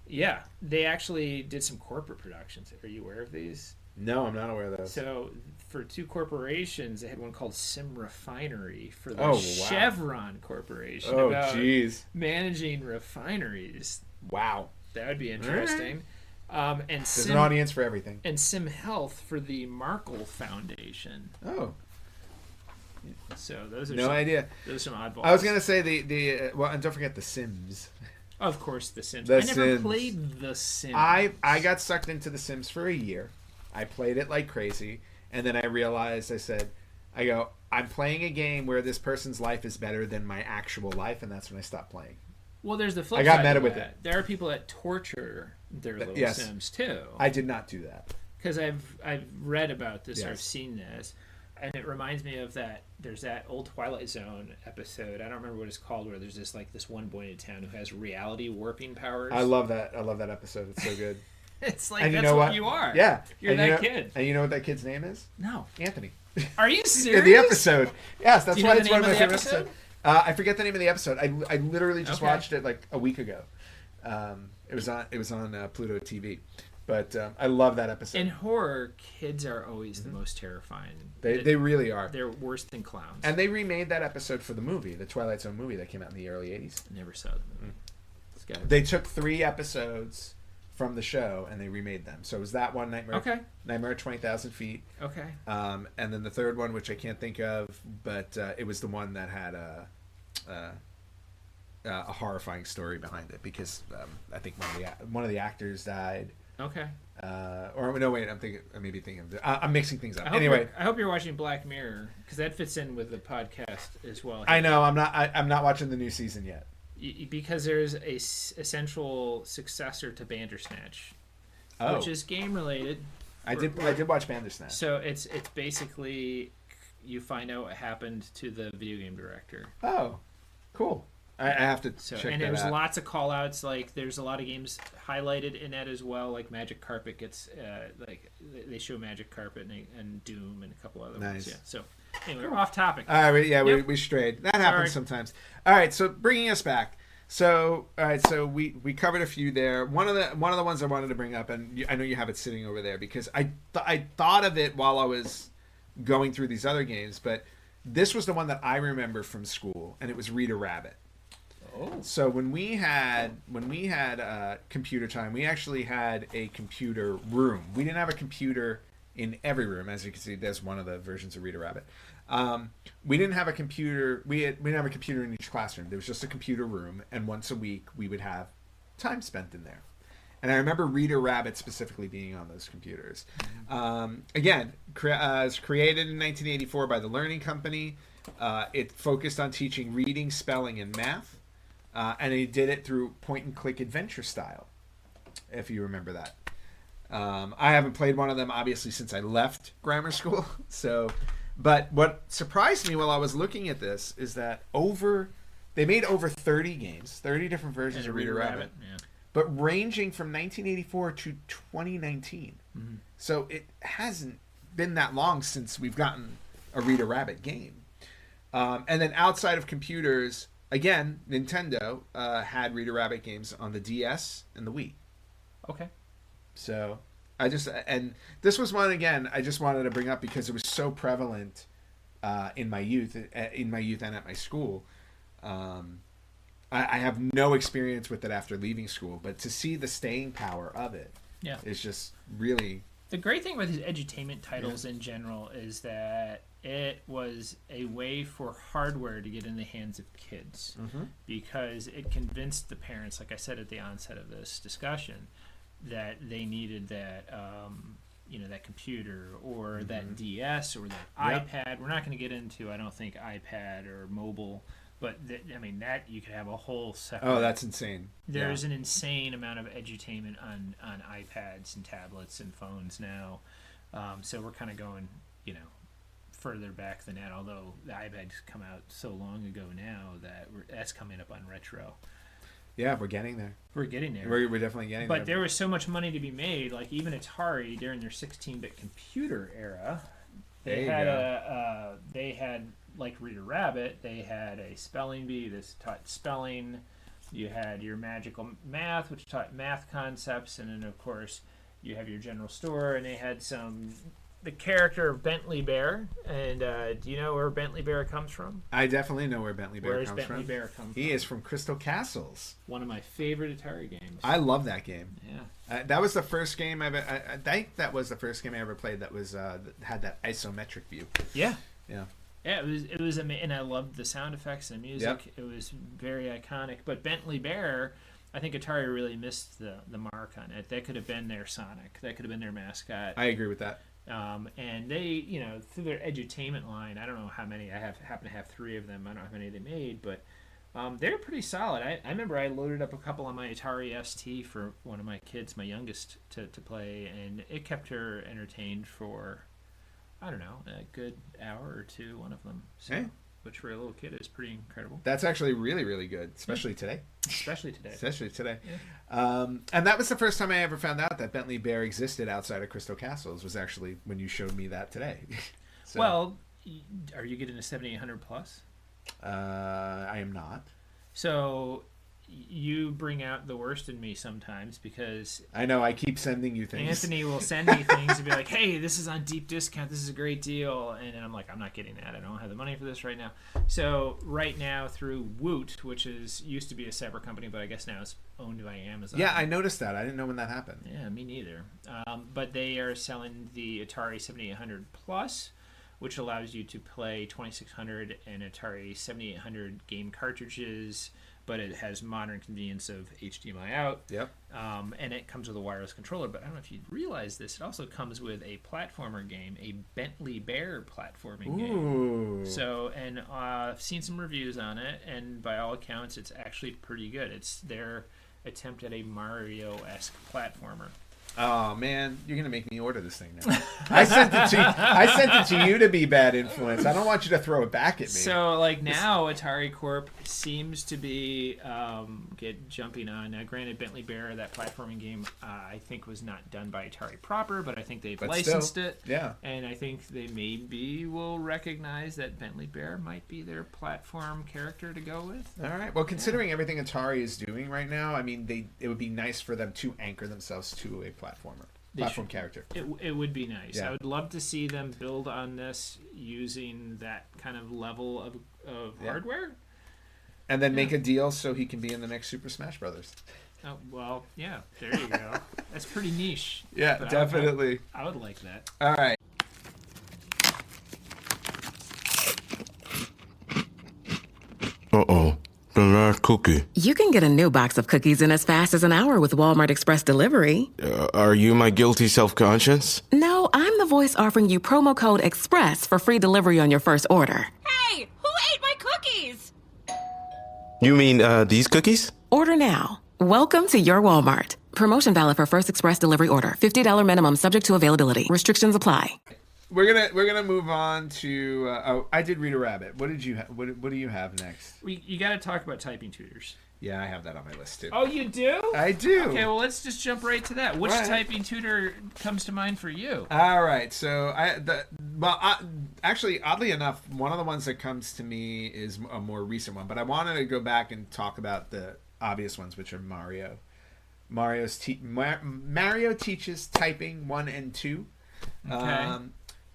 Yeah, they actually did some corporate productions. Are you aware of these? No, I'm not aware of those. So for two corporations, they had one called Sim Refinery for the Chevron Corporation. Oh, about jeez. managing refineries. Wow. That would be interesting. And There's an audience for everything. And Sim Health for the Markle Foundation. Oh. So those are No idea. Those are some oddballs. I was going to say the well, and don't forget the Sims. Of course, the Sims. The I never Sims. played the Sims. I got sucked into the Sims for a year. I played it like crazy, and then I realized, I'm playing a game where this person's life is better than my actual life, and that's when I stopped playing. Well, there's the flip I got side meta of with that. it. There are people that torture their little Sims too. I did not do that. Because I've read about this, or I've Yes. seen this, and it reminds me of that. There's that old Twilight Zone episode. I don't remember what it's called, where there's this one boy in town who has reality warping powers. I love that. I love that episode. It's so good. It's like And that's you know what what? you are. Yeah, You're and that kid. And you know what that kid's name is? No. Anthony. Are you serious? In the episode. Yes, that's Do you why know it's the one of name my of the favorite episode? episodes. I forget the name of the episode. I literally just Okay. watched it like a week ago. It was on Pluto TV, but I love that episode. In horror, kids are always the most terrifying. They really are. They're worse than clowns. And they remade that episode for the movie, the Twilight Zone movie that came out in the early '80s. Never saw the movie. It's gotta be- They took 3 episodes from the show and they remade them. So it was that one, Nightmare at 20,000 Feet. Okay. And then the third one, which I can't think of, but it was the one that had a horrifying story behind it because I think one of the actors died. Okay. Or no, wait, I'm mixing things up. I hope you're watching Black Mirror, because that fits in with the podcast as well. I know I'm not watching the new season yet. Because there's a essential successor to Bandersnatch, which is game related. I did watch Bandersnatch. So it's basically you find out what happened to the video game director. Oh, cool. I have to check that out. And there's lots of call outs, like there's a lot of games highlighted in that as well, like Magic Carpet gets like they show Magic Carpet and Doom and a couple other ones. Yeah. So anyway, we're off topic. All right, yeah, Yep. we strayed. That happens sometimes. All right, so bringing us back. So we covered a few there. One of the ones I wanted to bring up, and I know you have it sitting over there because I thought of it while I was going through these other games, but this was the one that I remember from school, and it was Reader Rabbit. Oh. So when we had computer time, we actually had a computer room. We didn't have a computer in every room, as you can see. There's one of the versions of Reader Rabbit. We didn't have a computer. We didn't have a computer in each classroom. There was just a computer room, and once a week we would have time spent in there. And I remember Reader Rabbit specifically being on those computers. Again, it was created in 1984 by the Learning Company. It focused on teaching reading, spelling, and math. And he did it through point-and-click adventure style, if you remember that. I haven't played one of them, obviously, since I left grammar school. But what surprised me while I was looking at this is that they made over 30 games, 30 different versions of Reader Rabbit. Yeah. But ranging from 1984 to 2019. Mm-hmm. So it hasn't been that long since we've gotten a Reader Rabbit game. And then outside of computers, again, Nintendo had Reader Rabbit games on the DS and the Wii. Okay. So and this was one, again, I just wanted to bring up because it was so prevalent in my youth and at my school. I have no experience with it after leaving school, but to see the staying power of it is just really... The great thing with these edutainment titles in general is that it was a way for hardware to get in the hands of kids because it convinced the parents, like I said at the onset of this discussion, that they needed that that computer or that DS or that iPad. We're not going to get into, I don't think, iPad or mobile, but that you could have a whole separate... Oh, that's insane. There's an insane amount of edutainment on iPads and tablets and phones now. So we're kind of going, further back than that, although the iPad's come out so long ago now that that's coming up on retro. Yeah, we're getting there. We're getting there. We're definitely getting there. But there was so much money to be made. Like even Atari during their 16-bit computer era, they had like Reader Rabbit. They had a spelling bee. This taught spelling. You had your Magical Math, which taught math concepts, and then of course you have your general store, and they had the character of Bentley Bear. And do you know where Bentley Bear comes from? I definitely know where Bentley Bear Where does comes Bentley from. Bear come from? He is from Crystal Castles. One of my favorite Atari games. I love that game. Yeah. That was the first game I think that was the first game I ever played that was had that isometric view. Yeah. Yeah. Yeah, it was amazing, and I loved the sound effects and the music. Yep. It was very iconic. But Bentley Bear, I think Atari really missed the mark on it. That could have been their Sonic. That could have been their mascot. I agree with that. And they, through their edutainment line, I don't know how many. I happen to have 3 of them. I don't know how many they made, but they're pretty solid. I remember I loaded up a couple on my Atari ST for one of my kids, my youngest, to play, and it kept her entertained for, I don't know, a good hour or 2, one of them. So, hey. Which for a little kid is pretty incredible. That's actually really, really good, especially today. Especially today. Yeah. And that was the first time I ever found out that Bentley Bear existed outside of Crystal Castles, was actually when you showed me that today. So, well, are you getting a 7800 plus? I am not. So you bring out the worst in me sometimes because I know I keep sending you things. Anthony will send me things and be like, hey, this is on deep discount, this is a great deal, and I'm like, I'm not getting that, I don't have the money for this right now. So right now through Woot, which used to be a separate company, but I guess now it's owned by Amazon. Yeah, I noticed that. I didn't know when that happened. Yeah, me neither. But they are selling the Atari 7800 Plus, which allows you to play 2600 and Atari 7800 game cartridges, but it has modern convenience of HDMI out. Yep. And it comes with a wireless controller. But I don't know if you realize this, it also comes with a platformer game, a Bentley Bear platforming game. So, and I've seen some reviews on it, and by all accounts, it's actually pretty good. It's their attempt at a Mario-esque platformer. Oh man, you're gonna make me order this thing now. I sent it to you to be bad influence. I don't want you to throw it back at me. So like now, Atari Corp seems to be jumping on. Now, granted, Bentley Bear, that platforming game, I think was not done by Atari proper, but I think they've licensed it. Yeah. And I think they maybe will recognize that Bentley Bear might be their platform character to go with. All right. Well, considering everything Atari is doing right now, I mean, it would be nice for them to anchor themselves to a platform character. It would be nice. Yeah. I would love to see them build on this using that kind of level of hardware. And then make a deal so he can be in the next Super Smash Brothers. Oh, well, yeah, there you go. That's pretty niche. Yeah, definitely. I would like that. All right. Uh-oh. The last cookie. You can get a new box of cookies in as fast as an hour with Walmart Express Delivery. Are you my guilty self-conscience? No, I'm the voice offering you promo code EXPRESS for free delivery on your first order. Hey, who ate my cookies? You mean, these cookies? Order now. Welcome to your Walmart. Promotion valid for first express delivery order. $50 minimum subject to availability. Restrictions apply. We're gonna move on to. I did read a rabbit. What did you? What do you have next? You got to talk about typing tutors. Yeah, I have that on my list too. Oh, you do? I do. Okay, well, let's just jump right to that. Which typing tutor comes to mind for you? All right, so actually, oddly enough, one of the ones that comes to me is a more recent one, but I wanted to go back and talk about the obvious ones, which are Mario. Mario teaches typing 1 and 2. Okay.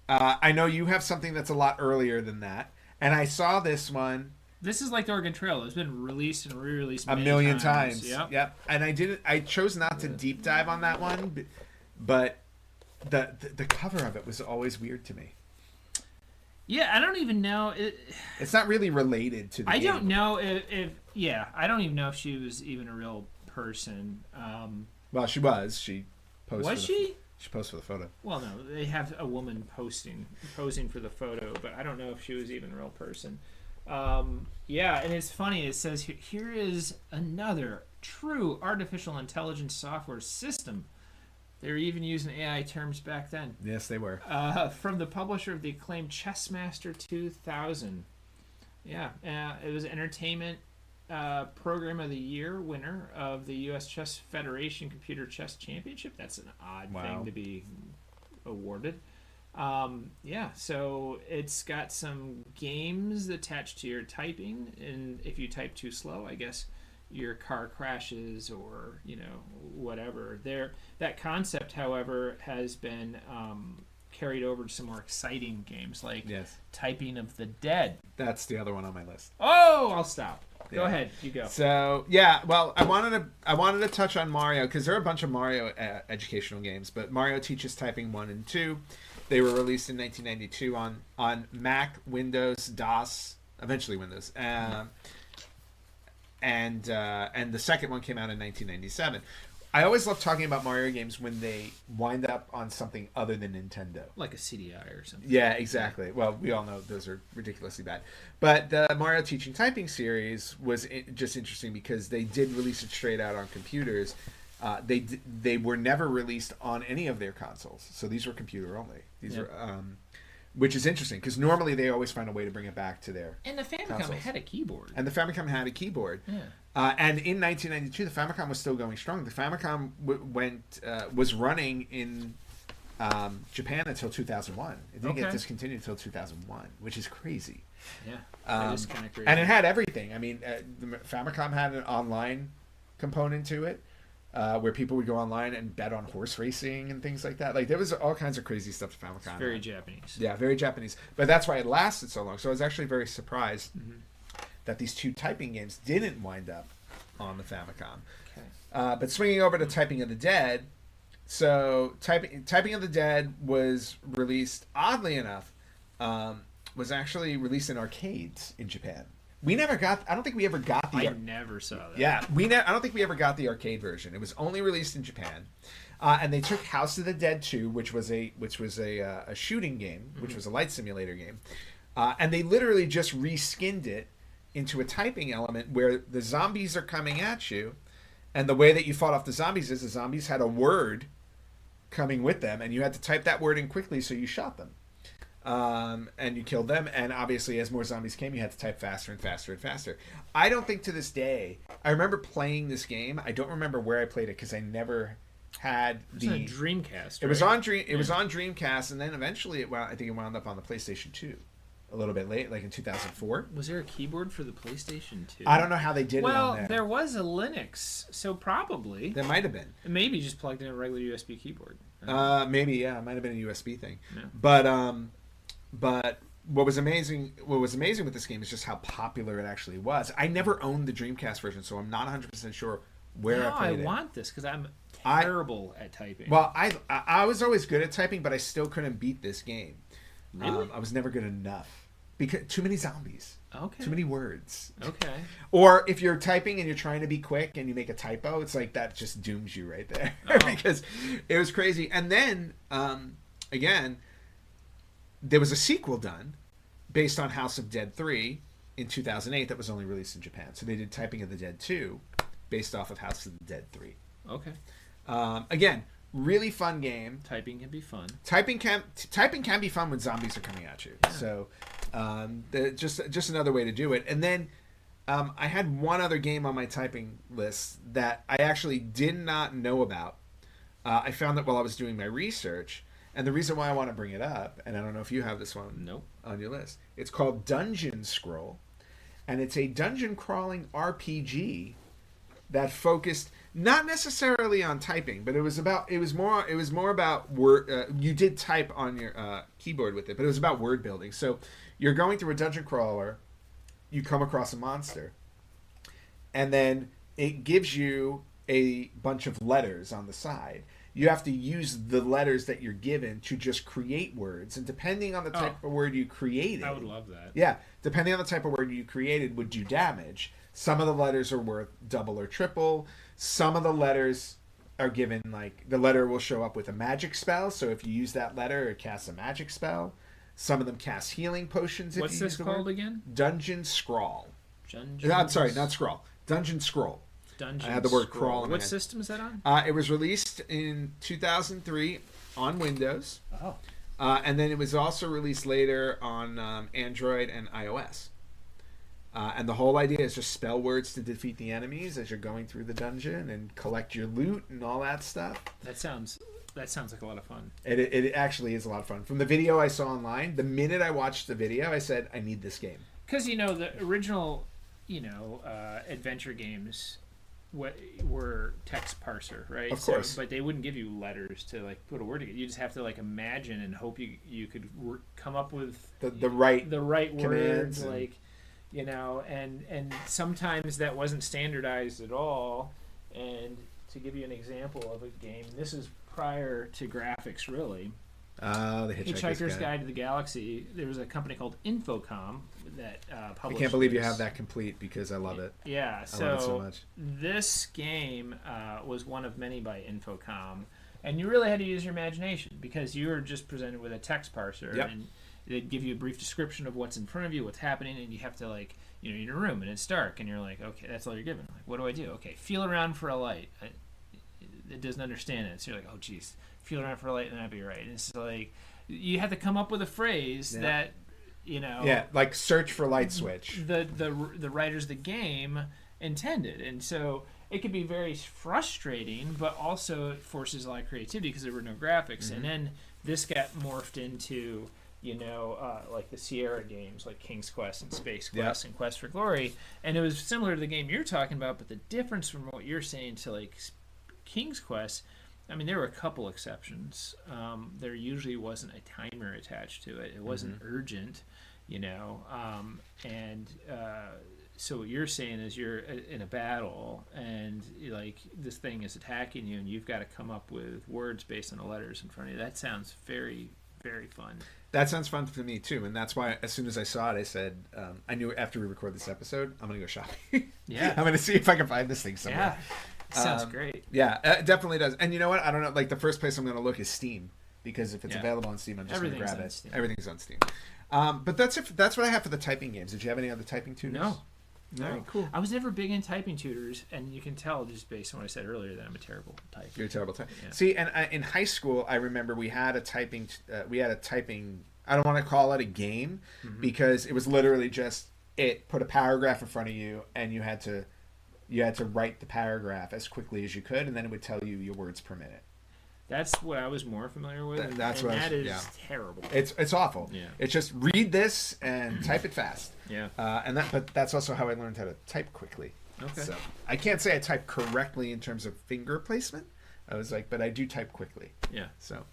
I know you have something that's a lot earlier than that, and I saw this one. This is like the Oregon Trail. It's been released and re-released A million times. Yep. And I chose not to deep dive on that one, but the cover of it was always weird to me. Yeah, I don't even know. It's not really related to the game. Don't know if I don't even know if she was even a real person. Well, she was. She posed. Was she? She posed for the photo. Well, no, they have a woman posing for the photo, but I don't know if she was even a real person. Yeah, and it's funny. It says here is another true artificial intelligence software system. They were even using AI terms back then. Yes, they were. From the publisher of the acclaimed Chessmaster 2000. Yeah, it was Entertainment Program of the Year winner of the U.S. Chess Federation Computer Chess Championship. That's an odd thing to be awarded. Yeah, so it's got some games attached to your typing, and if you type too slow, I guess your car crashes or whatever. That concept, however, has been carried over to some more exciting games like Typing of the Dead. That's the other one on my list. Oh, I'll stop. Go ahead, you go. So yeah, well, I wanted to touch on Mario because there are a bunch of Mario educational games, but Mario Teaches Typing 1 and 2. They were released in 1992 on Mac, Windows, DOS, eventually Windows, and the second one came out in 1997. I always love talking about Mario games when they wind up on something other than Nintendo. Like a CDI or something. Yeah, exactly. Well, we all know those are ridiculously bad. But the Mario Teaching Typing series was just interesting because they did release it straight out on computers. They were never released on any of their consoles. So these were computer only. These were... which is interesting because normally they always find a way to bring it back to their And the Famicom consoles. had a keyboard. And the Famicom had a keyboard. Yeah. And in 1992, the Famicom was still going strong. The Famicom was running in Japan until 2001. It didn't get discontinued until 2001, which is crazy. Yeah, that is kind of crazy. And it had everything. I mean, the Famicom had an online component to it. Where people would go online and bet on horse racing and things like that. Like there was all kinds of crazy stuff to Famicom. It's very Japanese. Yeah, very Japanese. But that's why it lasted so long. So I was actually very surprised that these two typing games didn't wind up on the Famicom. Okay. But swinging over to Typing of the Dead, so Typing of the Dead was released, oddly enough, was actually released in arcades in Japan. I don't think we ever got the... I never saw that. Yeah, I don't think we ever got the arcade version. It was only released in Japan. And they took House of the Dead 2, which was a shooting game, which was a light simulator game. And they literally just reskinned it into a typing element where the zombies are coming at you. And the way that you fought off the zombies is the zombies had a word coming with them. And you had to type that word in quickly so you shot them. And you killed them, and obviously as more zombies came, you had to type faster and faster and faster. I don't think to this day, I remember playing this game. I don't remember where I played it because I never had the... It was on Dreamcast, It was on Dreamcast, and then eventually I think it wound up on the PlayStation 2 a little bit late, like in 2004. Was there a keyboard for the PlayStation 2? I don't know how they did it on there. Well, there was a Linux, so probably. There might have been. Maybe just plugged in a regular USB keyboard. Maybe, yeah. It might have been a USB thing. Yeah. But what was amazing with this game is just how popular it actually was. I never owned the Dreamcast version, so I'm not 100% sure where I played it. I want this because I'm terrible at typing. Well, I was always good at typing, but I still couldn't beat this game. Really? I was never good enough because too many zombies. Okay. Too many words. Okay. Or if you're typing and you're trying to be quick and you make a typo, it's like that just dooms you right there because it was crazy. And then again, there was a sequel done based on House of Dead 3 in 2008 that was only released in Japan. So they did Typing of the Dead 2 based off of House of the Dead 3. Okay. Again, really fun game. Typing can be fun. Typing can be fun when zombies are coming at you. Yeah. So just another way to do it. And then I had one other game on my typing list that I actually did not know about. I found that while I was doing my research. And the reason why I want to bring it up, and I don't know if you have this one on your list, it's called Dungeon Scroll, and it's a dungeon crawling RPG that focused not necessarily on typing, but it was more about word. You did type on your keyboard with it, but it was about word building. So you're going through a dungeon crawler, you come across a monster, and then it gives you a bunch of letters on the side. You have to use the letters that you're given to just create words, and depending on the type of word you created, I would love that. Yeah, depending on the type of word you created, would do damage. Some of the letters are worth double or triple. Some of the letters are given, like, the letter will show up with a magic spell, so if you use that letter, it casts a magic spell. Some of them cast healing potions. What's this called again? Dungeon Scrawl. Dungeon. I'm sorry, not Scrawl. Dungeon Scroll. Dungeon I had the word Scroll. crawl in What it. system is that on? It was released in 2003 on Windows. Oh. And then it was also released later on Android and iOS. And the whole idea is just spell words to defeat the enemies as you're going through the dungeon and collect your loot and all that stuff. That sounds like a lot of fun. It actually is a lot of fun. From the video I saw online, the minute I watched the video, I said, I need this game. Because, the original, adventure games were text parser, right? Of course. But they wouldn't give you letters to, like, put a word together. You just have to, like, imagine and hope you could come up with the right words, and... like, and sometimes that wasn't standardized at all. And to give you an example of a game, this is prior to graphics, really. The Hitchhiker's Guide to the Galaxy. There was a company called Infocom that published. I can't believe you have that complete because I love it. Yeah, I love it so much. This game was one of many by Infocom, and you really had to use your imagination because you were just presented with a text parser, and they'd give you a brief description of what's in front of you, what's happening, and you have to, like, you're in a room and it's dark, and you're like, okay, that's all you're given. Like, what do I do? Okay, feel around for a light. It doesn't understand it, so you're like, oh, geez. Feel around for a light and that'd be right. And it's like you have to come up with a phrase that like search for light switch. The writers of the game intended, and so it could be very frustrating, but also it forces a lot of creativity because there were no graphics. And then this got morphed into like the Sierra games, like King's Quest and Space Quest and Quest for Glory, and it was similar to the game you're talking about. But the difference from what you're saying to like King's Quest. I mean, there were a couple exceptions. There usually wasn't a timer attached to it. It wasn't urgent, so what you're saying is you're in a battle and like this thing is attacking you and you've got to come up with words based on the letters in front of you. That sounds very, very fun. That sounds fun to me too, and that's why as soon as I saw it, I said, I knew after we record this episode, I'm going to go shopping. Yeah. I'm going to see if I can find this thing somewhere. Yeah. Sounds great. Yeah, it definitely does. And you know what? I don't know. Like the first place I'm going to look is Steam because if it's available on Steam, I'm just going to grab it. Steam. Everything's on Steam. But that's what I have for the typing games. Did you have any other typing tutors? No. All right, cool. I was never big in typing tutors, and you can tell just based on what I said earlier that I'm a terrible typer. You're a terrible typer. Yeah. See, and in high school, I remember we had a typing. I don't want to call it a game because it was literally just put a paragraph in front of you, and you had to write the paragraph as quickly as you could, and then it would tell you your words per minute. That's what I was more familiar with. That is terrible. It's awful. Yeah. It's just read this and type it fast. Yeah. But that's also how I learned how to type quickly. Okay. So I can't say I type correctly in terms of finger placement. I was like, but I do type quickly. Yeah. So,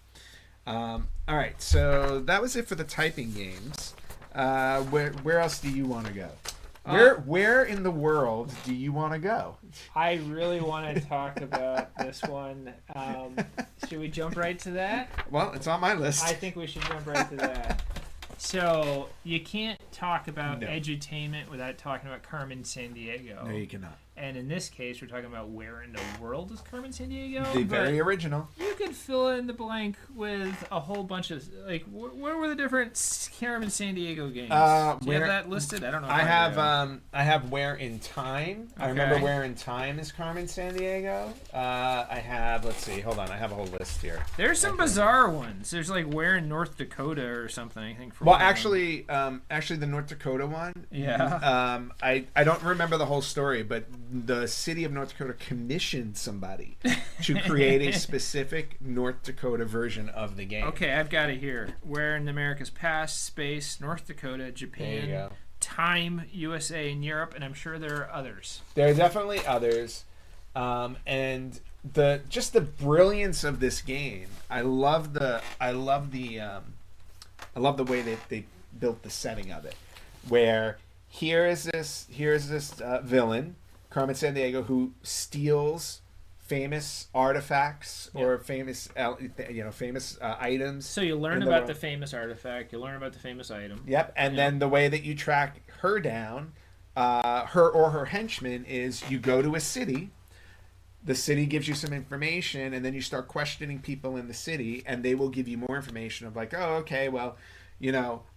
all right. So that was it for the typing games. Where else do you want to go? Where in the world do you want to go? I really want to talk about this one. Should we jump right to that? Well, it's on my list. I think we should jump right to that. So you can't talk about edutainment without talking about Carmen Sandiego. No, you cannot. And in this case, we're talking about where in the world is Carmen Sandiego? The very original. You could fill in the blank with a whole bunch of, like, where were the different Carmen Sandiego games? Do you have that listed? I don't know. I have Where in Time. Okay. I remember Where in Time is Carmen Sandiego. I have, let's see, hold on, I have a whole list here. There's some bizarre ones. There's like Where in North Dakota or something, I think. Well, actually, the North Dakota one. Yeah. I don't remember the whole story, but the city of North Dakota commissioned somebody to create a specific North Dakota version of the game. Okay, I've got it here. Where in America's Past, Space, North Dakota, Japan, Time, USA, and Europe, and I'm sure there are others. There are definitely others, and just the brilliance of this game. I love the way they built the setting of it, where here's this villain, Carmen Sandiego, who steals famous artifacts or famous items. So you learn about the famous artifact, you learn about the famous item. Yep, and then the way that you track her down, her or her henchman, is you go to a city. The city gives you some information, and then you start questioning people in the city, and they will give you more information of like, oh, okay, well,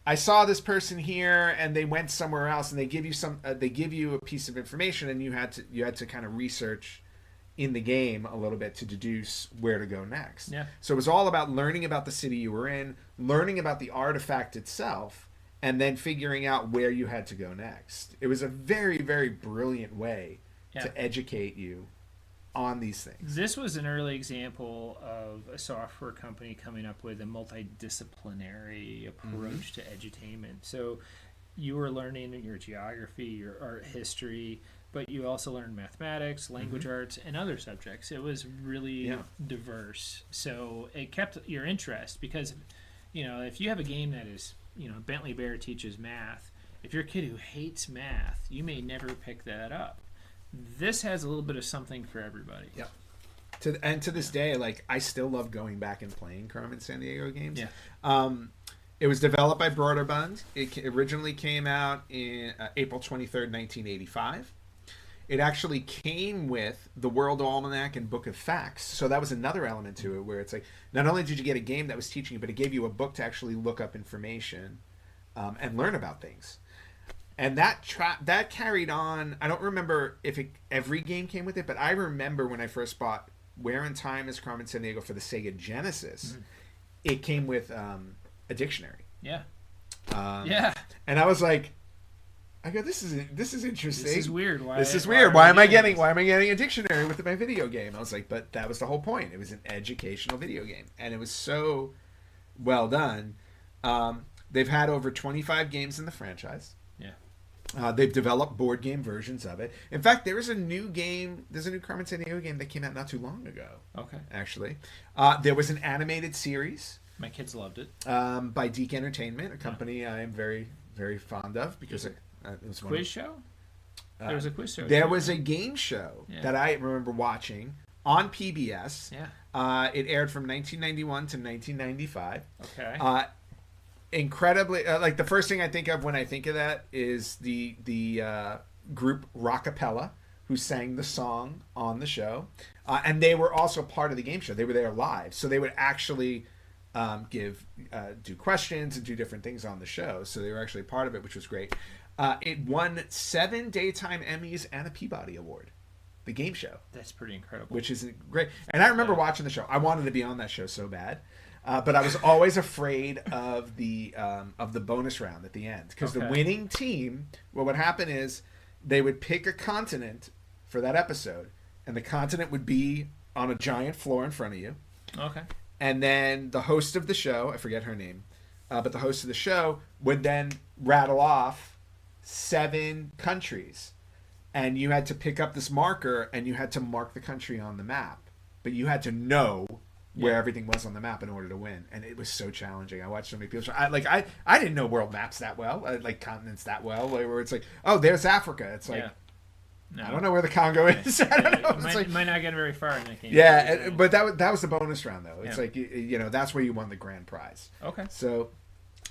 I saw this person here, and they went somewhere else, and they give you a piece of information, and you had to kind of research in the game a little bit to deduce where to go next. Yeah. So it was all about learning about the city you were in, learning about the artifact itself, and then figuring out where you had to go next. It was a very, very brilliant way to educate you on these things. This was an early example of a software company coming up with a multidisciplinary approach to edutainment. So you were learning your geography, your art history, but you also learned mathematics, language arts, and other subjects. It was really diverse. So it kept your interest because, if you have a game that is, Bentley Bear teaches math, if you're a kid who hates math, you may never pick that up. This has a little bit of something for everybody. Yep. To this day, like, I still love going back and playing Carmen Sandiego games. Yeah. It was developed by Broderbund. It originally came out in April 23rd, 1985. It actually came with the World Almanac and Book of Facts. So that was another element to it where it's like, not only did you get a game that was teaching you, but it gave you a book to actually look up information and learn about things. And that carried on. I don't remember if every game came with it, but I remember when I first bought Where in Time is Carmen Sandiego for the Sega Genesis, it came with a dictionary. Yeah. And I was like, this is interesting. This is weird. Why am I getting a dictionary with my video game? I was like, but that was the whole point. It was an educational video game, and it was so well done. They've had over 25 games in the franchise. They've developed board game versions of it. In fact, there's a new Carmen Sandiego game that came out not too long ago. Okay. Actually. There was an animated series. My kids loved it. By Deke Entertainment, a company I am very, very fond of because it was quiz show? There was a quiz show. There was a game show that I remember watching on PBS. Yeah. It aired from 1991 to 1995. Okay. Incredibly, like the first thing I think of when I think of that is the group Rockapella, who sang the song on the show, and they were also part of the game show. They were there live, so they would actually do questions and do different things on the show. So they were actually part of it, which was great. It won 7 Daytime Emmys and a Peabody Award. The game show. That's pretty incredible. Which is great. And I remember watching the show. I wanted to be on that show so bad. But I was always afraid of the bonus round at the end because the winning team, what would happen is they would pick a continent for that episode, and the continent would be on a giant floor in front of you. Okay. And then the host of the show, I forget her name, but the host of the show would then rattle off 7 countries, and you had to pick up this marker and you had to mark the country on the map, but you had to know where everything was on the map in order to win, and it was so challenging. I watched so many people. I didn't know world maps that well, like continents that well. Where it's like, oh, there's Africa. It's like, I don't know where the Congo is. I don't know. Might not get very far in that game. Yeah, but that was the bonus round though. It's like that's where you won the grand prize. Okay. So,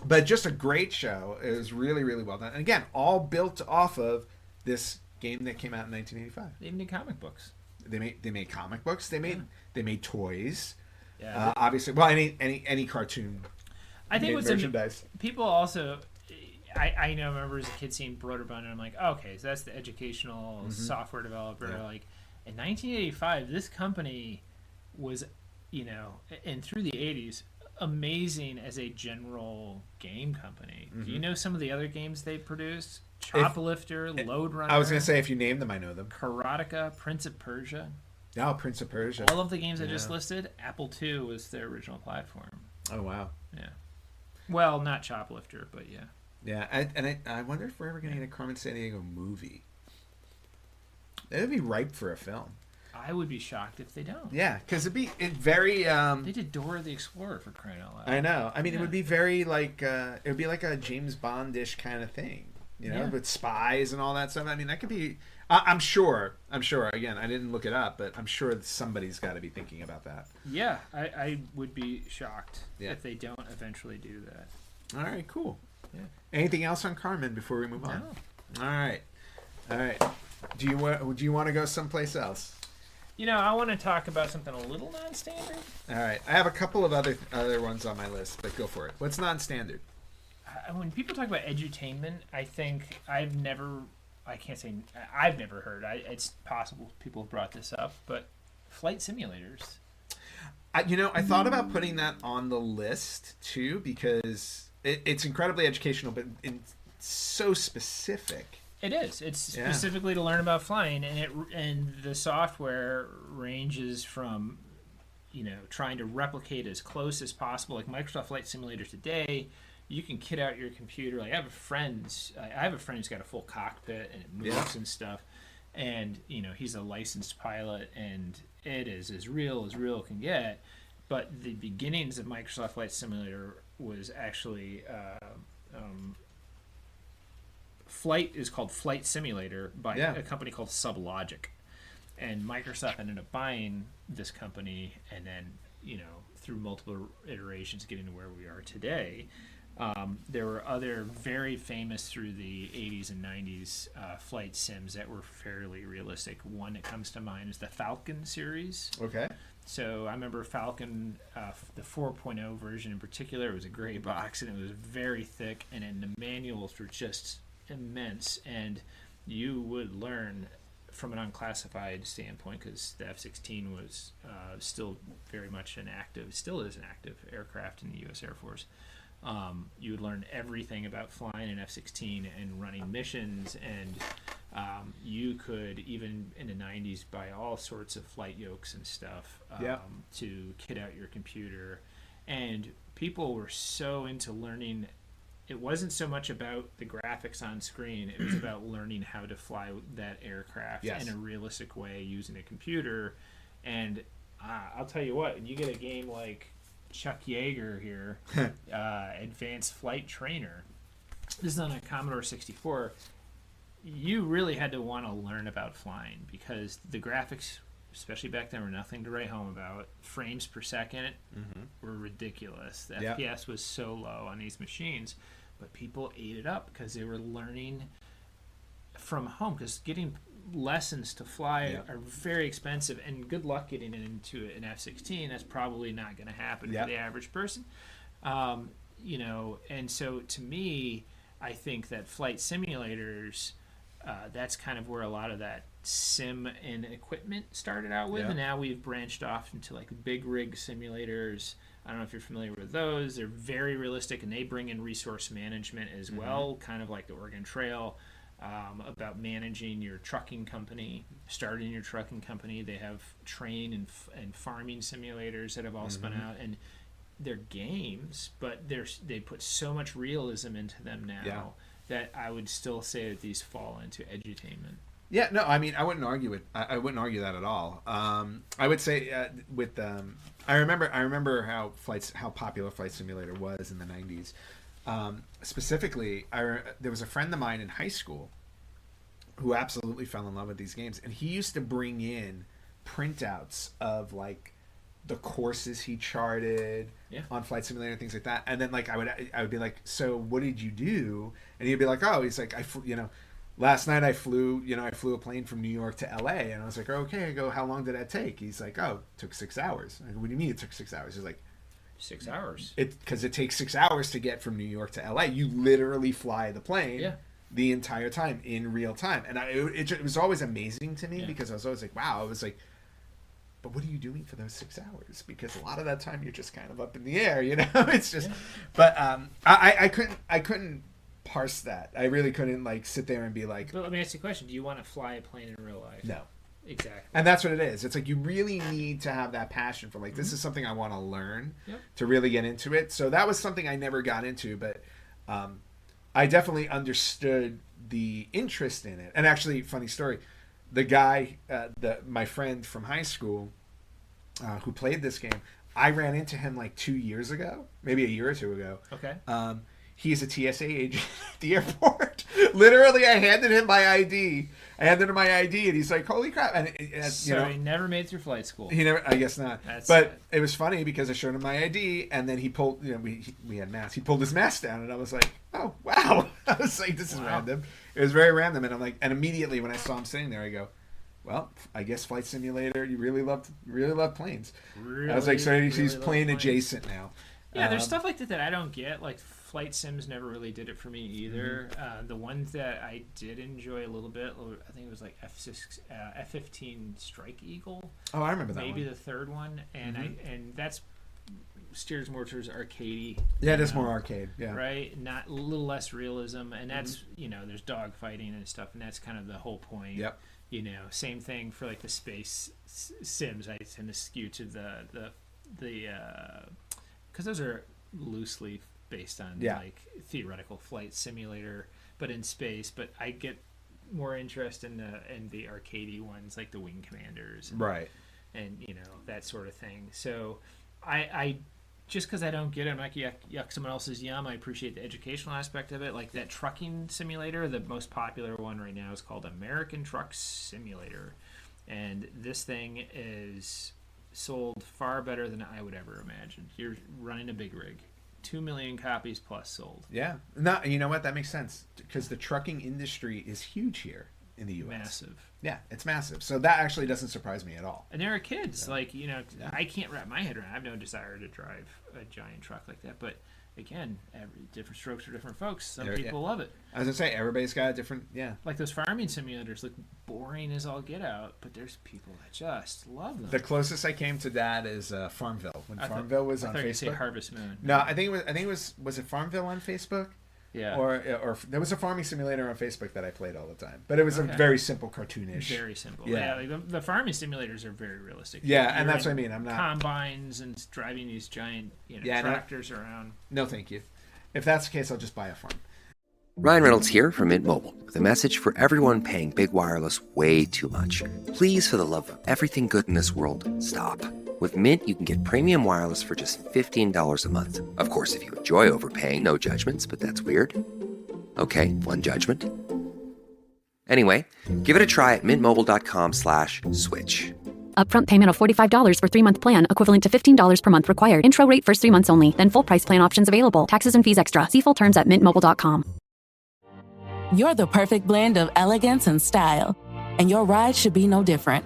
but just a great show. It was really, really well done, and again, all built off of this game that came out in 1985. They even did comic books. They made comic books. They made toys. Yeah, obviously. Well, any cartoon. I think what's merchandise. People also, I know. I remember as a kid seeing Broderbund, and I'm like, okay, so that's the educational software developer. Yeah. Like in 1985, this company was, and through the 80s, amazing as a general game company. Do you know some of the other games they produced? Choplifter, Load Runner. I was going to say, if you name them, I know them. Karateka, Prince of Persia. Oh, Prince of Persia. All of the games I just listed, Apple II was their original platform. Oh, wow. Yeah. Well, not Choplifter, but yeah. Yeah, I wonder if we're ever going to get a Carmen Sandiego movie. It would be ripe for a film. I would be shocked if they don't. Yeah, because it'd be very... they did Dora the Explorer, for crying out loud. I know. I mean, it would be very like... it would be like a James Bond-ish kind of thing. you know, Yeah. with spies and all that stuff. I mean, that could be. I'm sure. Again, I didn't look it up, but I'm sure that somebody's got to be thinking about that. Yeah, I would be shocked Yeah. if they don't eventually do that. All right, cool. Yeah. Anything else on Carmen before we move on? No. All right. Do you want to go someplace else? You know, I want to talk about something a little non-standard. All right. I have a couple of other ones on my list, but go for it. What's non-standard? When people talk about edutainment, I think I've never heard. It's possible people have brought this up, but flight simulators. I thought about putting that on the list too because it's incredibly educational, but it's so specific. It is. It's specifically to learn about flying, and the software ranges from, trying to replicate as close as possible. Like Microsoft Flight Simulator today, you can kit out your computer. Like I have a friend who's got a full cockpit and it moves and stuff, and he's a licensed pilot, and it is as real can get. But the beginnings of Microsoft Flight Simulator was actually Flight is called Flight Simulator by a company called Sublogic, and Microsoft ended up buying this company, and then through multiple iterations getting to where we are today. There were other very famous through the 80s and 90s flight sims that were fairly realistic. One that comes to mind is the Falcon series. Okay. So I remember Falcon, the 4.0 version in particular, it was a gray box and it was very thick, and then the manuals were just immense, and you would learn from an unclassified standpoint, because the F-16 was still very much still is an active aircraft in the U.S. Air Force. You would learn everything about flying an F-16 and running missions, and you could, even in the 90s, buy all sorts of flight yokes and stuff to kit out your computer. And people were so into learning. It wasn't so much about the graphics on screen. It was about learning how to fly that aircraft in a realistic way using a computer. And I'll tell you what, you get a game like Chuck Yeager here, Advanced Flight Trainer. This is on a Commodore 64. You really had to want to learn about flying, because the graphics, especially back then, were nothing to write home about. Frames per second were ridiculous. The FPS was so low on these machines, but people ate it up because they were learning from home, because getting lessons to fly are very expensive, and good luck getting into an F-16. That's probably not going to happen for the average person. And so to me, I think that flight simulators, that's kind of where a lot of that sim and equipment started out with, and now we've branched off into like big rig simulators. I don't know if you're familiar with those. They're very realistic, and they bring in resource management as well, kind of like the Oregon Trail, about managing your trucking company, starting your trucking company. They have train and farming simulators that have all spun out, and they're games, but they put so much realism into them now that I would still say that these fall into edutainment. Yeah, no, I mean, I wouldn't argue it. I wouldn't argue that at all. I would say I remember how popular Flight Simulator was in the 90s. Specifically, there was a friend of mine in high school who absolutely fell in love with these games, and he used to bring in printouts of like the courses he charted on Flight Simulator and things like that. And then like I would be like, so what did you do? And he'd be like, oh, he's like, last night I flew a plane from New York to LA. And I was like, okay. I go, how long did that take? He's like, oh, it took 6 hours. I go, what do you mean it took 6 hours? He's like, 6 hours. Because it takes 6 hours to get from New York to LA. You literally fly the plane the entire time in real time. And it was always amazing to me because I was always like, wow. I was like, but what are you doing for those 6 hours? Because a lot of that time you're just kind of up in the air, It's just, but I couldn't parse that. I really couldn't like sit there and be like. But let me ask you a question: do you want to fly a plane in real life? No. Exactly. And that's what it is. It's like you really need to have that passion for like this is something I want to learn to really get into it. So that was something I never got into, but I definitely understood the interest in it. And actually, funny story, the guy, my friend from high school who played this game, I ran into him like 2 years ago, maybe a year or two ago. Okay. He's a TSA agent at the airport. Literally, I handed him my ID. And he's like, "Holy crap!" And so he never made it through flight school. He never. I guess not. But it was funny because I showed him my ID, and then he pulled. We had masks. He pulled his mask down, and I was like, "Oh wow!" I was like, "This is random." It was very random, and I'm like, and immediately when I saw him sitting there, I go, "Well, I guess Flight Simulator. You really loved planes." I was like, "So he's plane adjacent now." Yeah, there's stuff like that I don't get. Like flight sims never really did it for me either. The ones that I did enjoy a little bit, I think it was like F-15 Strike Eagle. Oh, I remember that. Maybe one. the third one, and and that's steers more towards arcadey. Yeah, it is more arcade. Yeah, right. Not a little less realism, and that's there's dog fighting and stuff, and that's kind of the whole point. Yep. Same thing for like the space sims. I tend to skew to the because those are loosely based on like theoretical flight simulator, but in space. But I get more interest in the arcadey ones, like the Wing Commanders, and that sort of thing. So I just because I don't get it, I'm like yuck someone else's yum. I appreciate the educational aspect of it, like that trucking simulator. The most popular one right now is called American Truck Simulator, and this thing is sold far better than I would ever imagine. You're running a big rig. 2 million copies plus sold. Yeah. No, you know what? That makes sense because the trucking industry is huge here in the U.S. Massive. Yeah, it's massive. So that actually doesn't surprise me at all. And there are kids. Like, I can't wrap my head around it. I have no desire to drive a giant truck like that. But again, different strokes for different folks. Some people love it. I was going to say, everybody's got a different, Like those farming simulators look boring as all get out, but there's people that just love them. The closest I came to that is Farmville. When Farmville was on Facebook. Say Harvest Moon. No, I think it was it Farmville on Facebook? Yeah. Or there was a farming simulator on Facebook that I played all the time, but it was a very simple, cartoonish. Very simple. Yeah. Like the farming simulators are very realistic. Yeah, and that's what I mean. I'm not combines and driving these giant tractors around. No, thank you. If that's the case, I'll just buy a farm. Ryan Reynolds here from Mint Mobile with a message for everyone paying big wireless way too much. Please, for the love of everything good in this world, stop. With Mint, you can get premium wireless for just $15 a month. Of course, if you enjoy overpaying, no judgments, but that's weird. Okay, one judgment. Anyway, give it a try at mintmobile.com/switch. Upfront payment of $45 for 3-month plan, equivalent to $15 per month required. Intro rate first 3 months only, then full price plan options available. Taxes and fees extra. See full terms at mintmobile.com. You're the perfect blend of elegance and style, and your ride should be no different.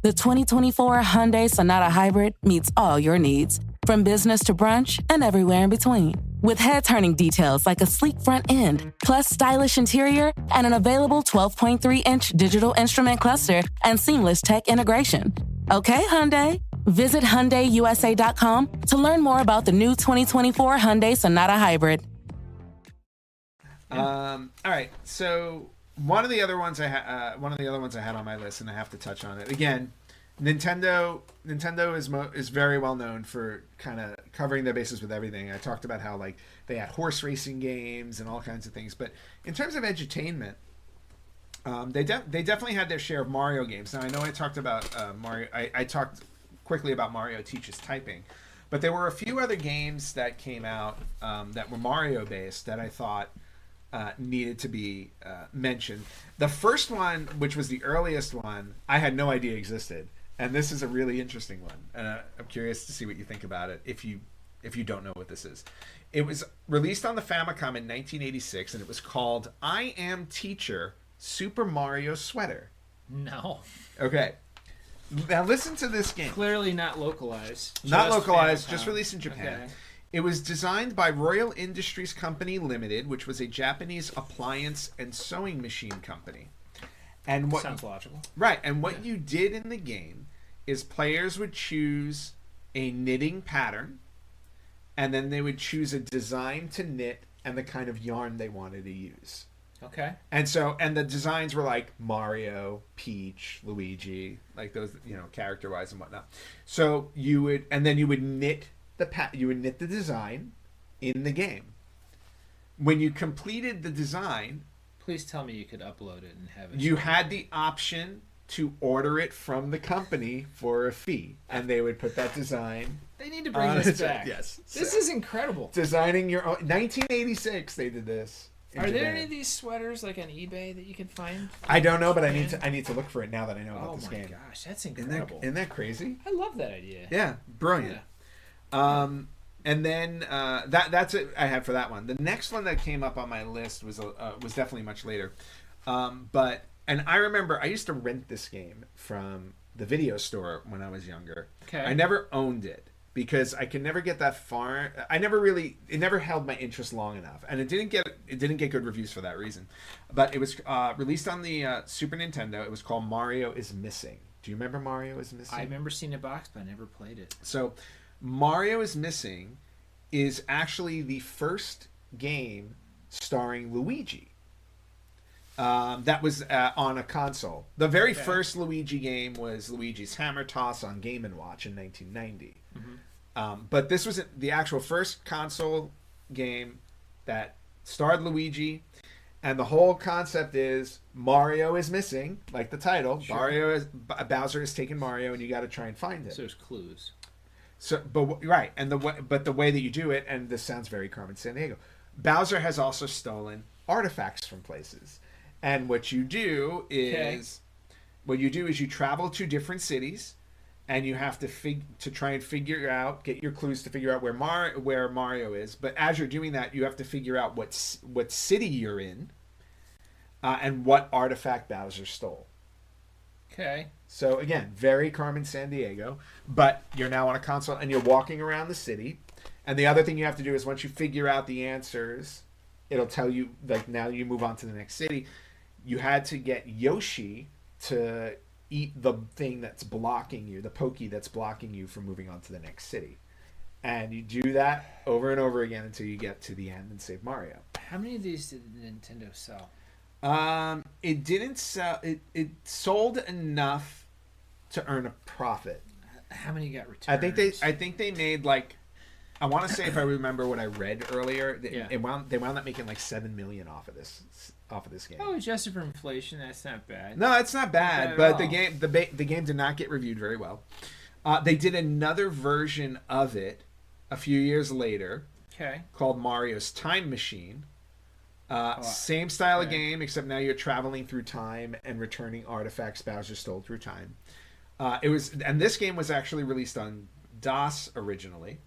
The 2024 Hyundai Sonata Hybrid meets all your needs, from business to brunch and everywhere in between. With head-turning details like a sleek front end, plus stylish interior, and an available 12.3-inch digital instrument cluster and seamless tech integration. Okay, Hyundai. Visit HyundaiUSA.com to learn more about the new 2024 Hyundai Sonata Hybrid. All right, so one of the other ones I had on my list, and I have to touch on it again. Nintendo is very well known for kind of covering their bases with everything. I talked about how like they had horse racing games and all kinds of things, but in terms of edutainment, they definitely had their share of Mario games. Now I know I talked about Mario. I talked quickly about Mario Teaches Typing, but there were a few other games that came out that were Mario based that I thought needed to be mentioned. The first one, which was the earliest one, I had no idea existed, and this is a really interesting one. I'm curious to see what you think about it if you don't know what this is. It was released on the Famicom in 1986, and it was called I Am Teacher Super Mario Sweater. No. Okay. Now listen to this game. Clearly not localized. Not localized, Famicom. just released in Japan. Okay. It was designed by Royal Industries Company Limited, which was a Japanese appliance and sewing machine company. And what sounds logical. Right, and what you did in the game is players would choose a knitting pattern, and then they would choose a design to knit and the kind of yarn they wanted to use. Okay. And the designs were like Mario, Peach, Luigi, like those, character-wise and whatnot. So you would knit you would knit the design in the game. When you completed the design, please tell me you could upload it and have it. You had the option to order it from the company for a fee, and they would put that design. They need to bring this back. Yes, this is incredible. Designing your own. 1986, they did this. Are there any of these sweaters like on eBay that you can find? I don't know, but I need to look for it now that I know about this game. Oh my gosh, that's incredible! Isn't that crazy? I love that idea. Yeah, brilliant. Yeah. And then that's it I had for that one. The next one that came up on my list was definitely much later, but I remember I used to rent this game from the video store when I was younger. Okay. I never owned it because I could never get that far. It never held my interest long enough, and it didn't get good reviews for that reason. But it was released on the Super Nintendo. It was called Mario is Missing. Do you remember Mario is Missing? I remember seeing a box, but I never played it. So, Mario is Missing is actually the first game starring Luigi. That was on a console. The very first Luigi game was Luigi's Hammer Toss on Game & Watch in 1990. Mm-hmm. But this was the actual first console game that starred Luigi, and the whole concept is Mario is missing, like the title. Sure. Bowser has taken Mario, and you got to try and find it. So there's clues. So, but right, and the way that you do it, and this sounds very Carmen Sandiego, Bowser has also stolen artifacts from places, and what you do is you travel to different cities, and you have to try and get your clues to figure out where Mario is. But as you're doing that, you have to figure out what city you're in, and what artifact Bowser stole. Okay. So again, very Carmen Sandiego, but you're now on a console and you're walking around the city. And the other thing you have to do is once you figure out the answers, it'll tell you, like, now you move on to the next city. You had to get Yoshi to eat the thing that's blocking you, the Pokey that's blocking you from moving on to the next city. And you do that over and over again until you get to the end and save Mario. How many of these did Nintendo sell? It didn't sell. It sold enough to earn a profit. How many got returned? I think they made, like, I want to say, if I remember what I read earlier, they wound up making like $7 million off of this game. Oh, adjusted for inflation, that's not bad. No, it's not bad. But the game did not get reviewed very well. They did another version of it a few years later. Okay. Called Mario's Time Machine. Same style of game, except now you're traveling through time and returning artifacts Bowser stole through time. And this game was actually released on DOS originally.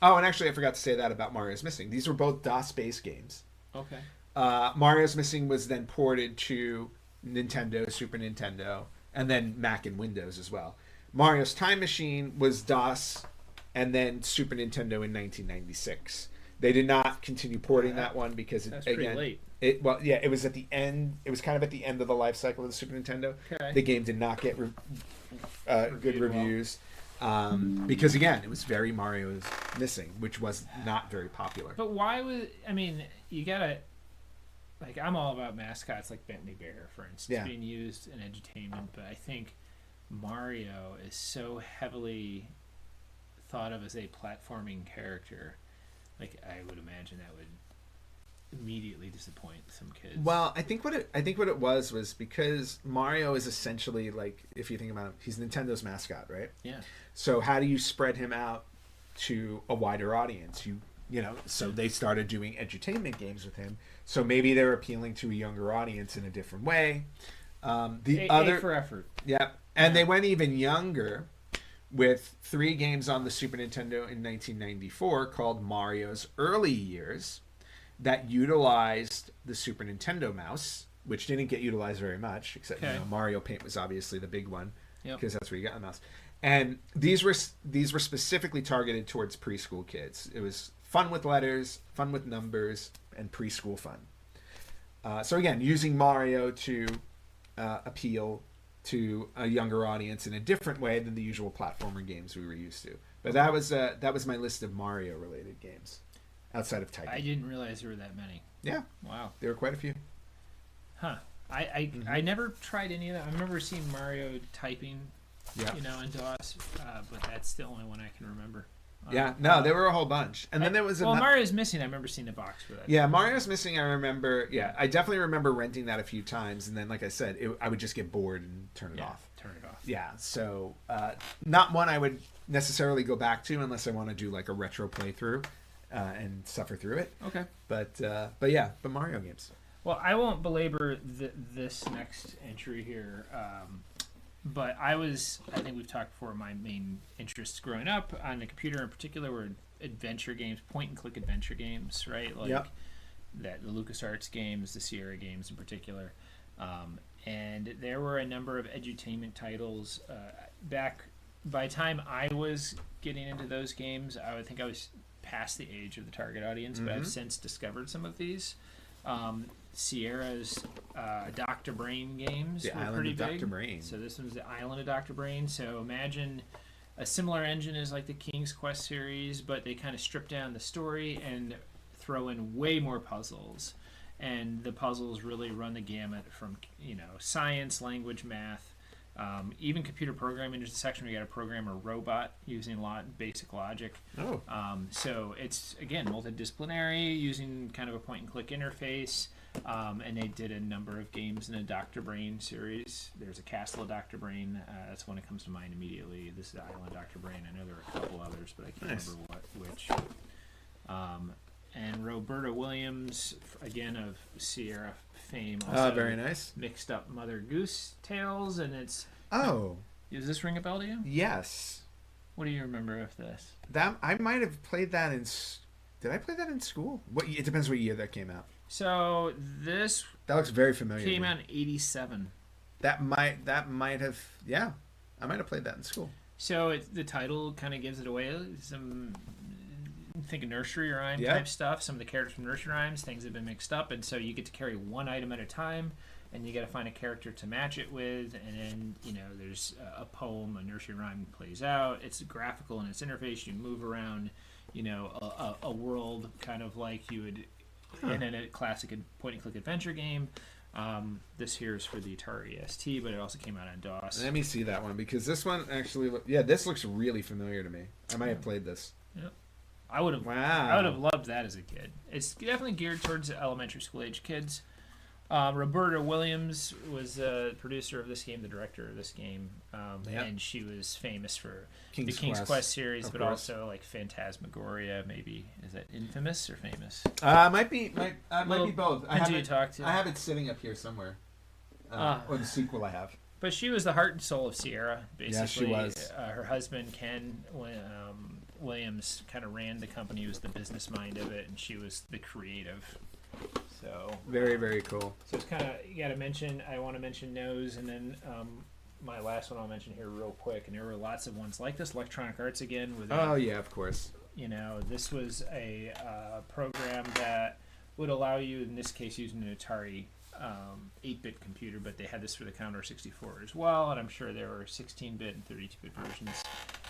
Oh, and actually I forgot to say that about Mario's Missing. These were both DOS-based games. Okay. Mario's Missing was then ported to Nintendo, Super Nintendo, and then Mac and Windows as well. Mario's Time Machine was DOS and then Super Nintendo in 1996. They did not continue porting that one because that's pretty late. It was at the end. It was kind of at the end of the life cycle of the Super Nintendo. Okay. The game did not get good reviews because, again, it was very Mario's Missing, which was not very popular. But why was? I mean, you gotta. Like, I'm all about mascots like Bentley Bear, for instance, being used in edutainment, but I think Mario is so heavily thought of as a platforming character. Like, I would imagine that would immediately disappoint some kids. Well, I think what it was because Mario is essentially, like, if you think about him, he's Nintendo's mascot, right? Yeah. So how do you spread him out to a wider audience? So they started doing edutainment games with him. So maybe they're appealing to a younger audience in a different way. A for effort. Yeah. And they went even younger with 3 games on the Super Nintendo in 1994 called Mario's Early Years that utilized the Super Nintendo mouse, which didn't get utilized very much, except Mario Paint was obviously the big one because that's where you got the mouse. And these were specifically targeted towards preschool kids. It was fun with letters, fun with numbers, and preschool fun. So again, using Mario to appeal to a younger audience in a different way than the usual platformer games we were used to. But that was my list of Mario related games outside of typing. I didn't realize there were that many. Yeah. Wow. There were quite a few. Huh. I never tried any of that. I remember seeing Mario typing, in DOS, but that's the only one I can remember. Yeah, no, there were a whole bunch. And then there was Mario's Missing. I remember seeing the box for that. Yeah, Mario's Missing, I remember. Yeah, I definitely remember renting that a few times. And then, like I said, I would just get bored and turn it off. Yeah, so not one I would necessarily go back to unless I want to do like a retro playthrough and suffer through it. Okay. But Mario games. Well, I won't belabor this next entry here. But I think we've talked before, my main interests growing up on the computer in particular were adventure games, point-and-click adventure games, right? Like the LucasArts games, the Sierra games in particular. And there were a number of edutainment titles. Back by the time I was getting into those games, I would think I was past the age of the target audience, but I've since discovered some of these. Sierra's Dr. Brain games were pretty big. Dr. Brain. So this one's the Island of Dr. Brain. So imagine a similar engine as like the King's Quest series, but they kind of strip down the story and throw in way more puzzles. And the puzzles really run the gamut from science, language, math, even computer programming. There's a section where you got to program a robot using basic logic. So it's again multidisciplinary, using kind of a point-and-click interface. And they did a number of games in the Dr. Brain series. There's a Castle of Dr. Brain. That's one that comes to mind immediately. This is the Island of Dr. Brain. I know there are a couple others, but I can't remember which. And Roberta Williams, again of Sierra fame, also very nice. Mixed up Mother Goose Tales, and it's... Oh. Does this ring a bell to you? Yes. What do you remember of this? That I might have played that in... Did I play that in school? It depends what year that came out. So that looks very familiar. Came out in '87. That might have... Yeah. I might have played that in school. So the title kind of gives it away. Think of nursery rhyme type stuff. Some of the characters from nursery rhymes, things have been mixed up, and so you get to carry one item at a time, and you got to find a character to match it with, and then there's a poem, a nursery rhyme plays out. It's graphical in its interface. You move around, a world kind of like you would in a classic point-and-click adventure game. This here is for the Atari ST, but it also came out on DOS. Let me see that one, because this one actually, this looks really familiar to me. I might have played this. Yep. I would have loved that as a kid. It's definitely geared towards elementary school age kids. Roberta Williams was the producer of this game, the director of this game, and she was famous for the King's Quest series, but also like Phantasmagoria. Maybe is that infamous or famous? Might be both. I have it sitting up here somewhere, or the sequel I have. But she was the heart and soul of Sierra. Basically, yeah, she was. Her husband Ken Williams kind of ran the company. He was the business mind of it, and she was the creative. So very, very cool. So it's kind of, you got to mention. I want to mention Nose, and then my last one I'll mention here real quick. And there were lots of ones like this. Electronic Arts again. With yeah, of course. This was a program that would allow you, in this case, using an Atari 8-bit computer, but they had this for the Commodore 64 as well, and I'm sure there were 16-bit and 32-bit versions.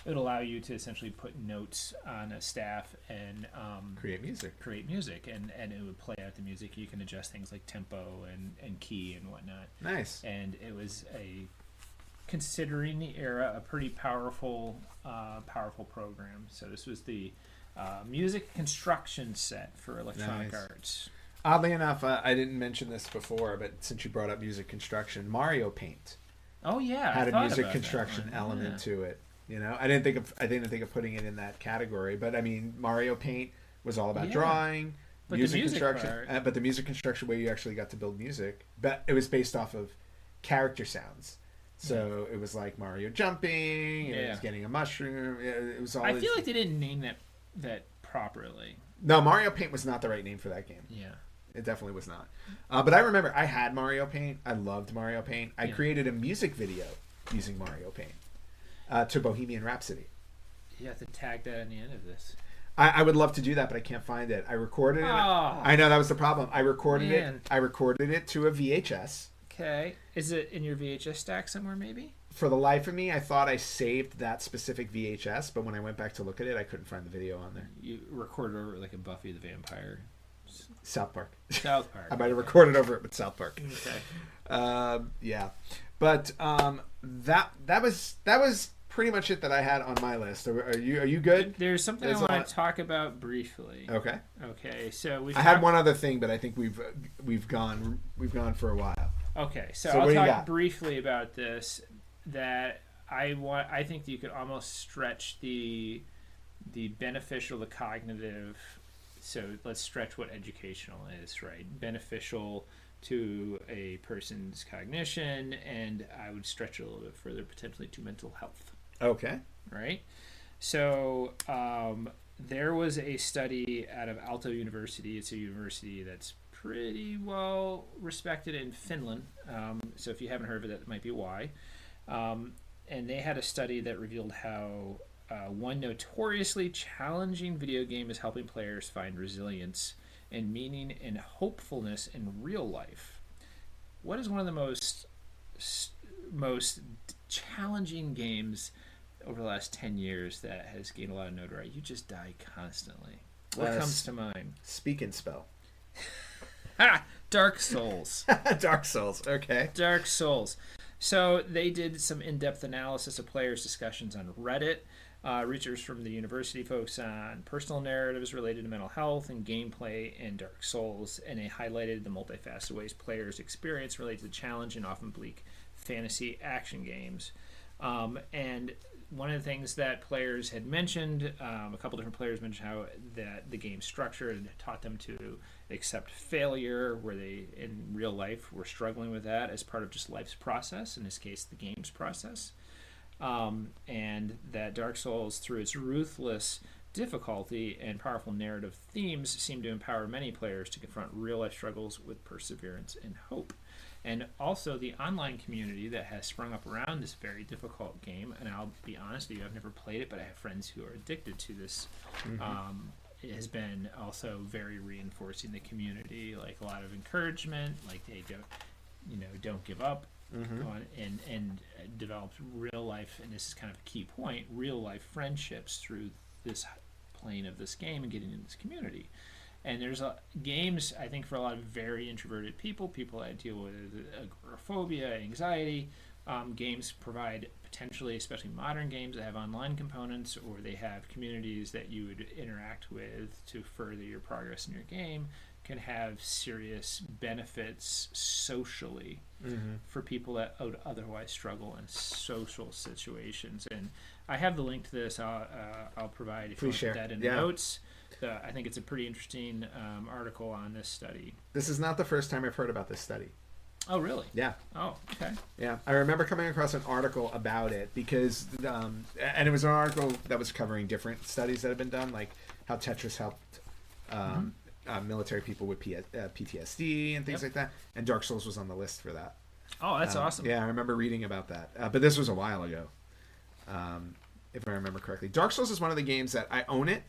It would allow you to essentially put notes on a staff and create music, and it would play out the music. You can adjust things like tempo and key and whatnot. Nice. And it was considering the era, a pretty powerful program. So this was the music construction set for Electronic Arts. Oddly enough, I didn't mention this before, but since you brought up music construction, Mario Paint. Oh yeah, had a music construction element to it. I didn't think of putting it in that category, but I mean, Mario Paint was all about drawing, music construction, but the music construction where you actually got to build music, but it was based off of character sounds. So it was like Mario jumping, it was getting a mushroom. It was all. I feel like they didn't name that properly. No, Mario Paint was not the right name for that game. Yeah. It definitely was not. But I remember I had Mario Paint. I loved Mario Paint. I created a music video using Mario Paint to Bohemian Rhapsody. You have to tag that in the end of this. I would love to do that, but I can't find it. I recorded it. I know that was the problem. I recorded it. I recorded it to a VHS. Okay. Is it in your VHS stack somewhere, maybe? For the life of me, I thought I saved that specific VHS, but when I went back to look at it, I couldn't find the video on there. You recorded over like a Buffy the Vampire. South Park. South Park. I might have recorded over it with South Park. Okay. Yeah, but that was pretty much it that I had on my list. Are you good? There's something I want to talk about briefly. Okay. Okay. So I had one other thing, but I think we've gone for a while. Okay. So I'll talk briefly about this. That I think that you could almost stretch the beneficial, the cognitive. So let's stretch what educational is, right? Beneficial to a person's cognition, and I would stretch it a little bit further, potentially to mental health. Okay. Right? So there was a study out of Aalto University. It's a university that's pretty well respected in Finland. So if you haven't heard of it, that might be why. And they had a study that revealed how one notoriously challenging video game is helping players find resilience and meaning and hopefulness in real life. What is one of the most challenging games over the last 10 years that has gained a lot of notoriety? You just die constantly. What comes to mind? Speak and spell. Dark Souls. Dark Souls. Okay. Dark Souls. So they did some in-depth analysis of players' discussions on Reddit. Researchers from the university focused on personal narratives related to mental health and gameplay in Dark Souls, and they highlighted the multifaceted ways players experience related to challenge and often bleak fantasy action games. And one of the things that players had mentioned, a couple different players mentioned how that the game structure had taught them to accept failure, where they in real life were struggling with that as part of just life's process, in this case the game's process. And that Dark Souls, through its ruthless difficulty and powerful narrative themes, seem to empower many players to confront real-life struggles with perseverance and hope. And also the online community that has sprung up around this very difficult game, and I'll be honest with you, I've never played it, but I have friends who are addicted to this. It has been also very reinforcing the community, like a lot of encouragement, like hey, don't give up. And developed real life, and this is kind of a key point, real life friendships through this plane of this game and getting into this community. And there's games, I think, for a lot of very introverted people that deal with agoraphobia, anxiety. Games provide potentially, especially modern games that have online components, or they have communities that you would interact with to further your progress in your game, can have serious benefits socially for people that would otherwise struggle in social situations. And I have the link to this. I'll provide if you want to put that in the notes. I think it's a pretty interesting article on this study. This is not the first time I've heard about this study. Oh, really? Yeah. Oh, okay. Yeah, I remember coming across an article about it because, and it was an article that was covering different studies that have been done, like how Tetris helped military people with PTSD and things like that, and Dark Souls was on the list for that. Oh, that's awesome. Yeah, I remember reading about that, but this was a while ago, if I remember correctly. Dark Souls is one of the games that I own it.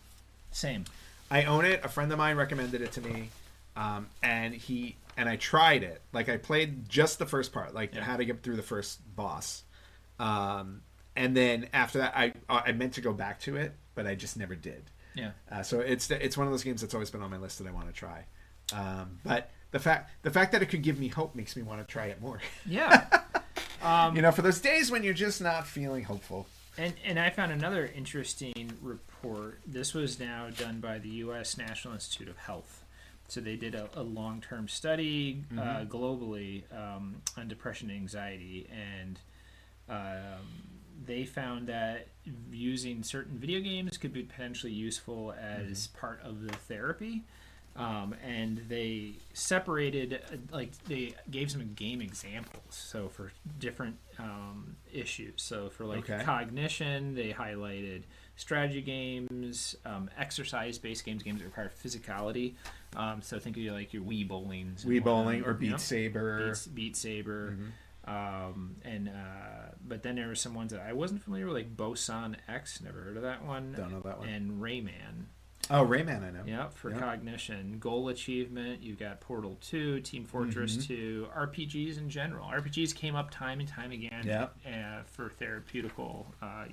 Same. I own it. A friend of mine recommended it to me, and I tried it. Like I played just the first part, like how to get through the first boss, and then after that, I meant to go back to it, but I just never did. Yeah. So it's one of those games that's always been on my list that I want to try. But the fact that it could give me hope makes me want to try it more. Yeah. For those days when you're just not feeling hopeful. And I found another interesting report. This was now done by the U.S. National Institute of Health. So they did a long-term study globally on depression and anxiety, and they found that using certain video games could be potentially useful as part of the therapy. And they separated, they gave some game examples. So for different issues. So for cognition, they highlighted strategy games, exercise-based games that require physicality. So think of your Wii bowling. Wii bowling or Beat Saber. Beat Saber. But then there were some ones that I wasn't familiar with, like Boson X. Never heard of that one. Don't know that one. And Rayman. Oh, Rayman, I know. Yeah, for cognition. Goal achievement, you've got Portal 2, Team Fortress 2, RPGs in general. RPGs came up time and time again for therapeutical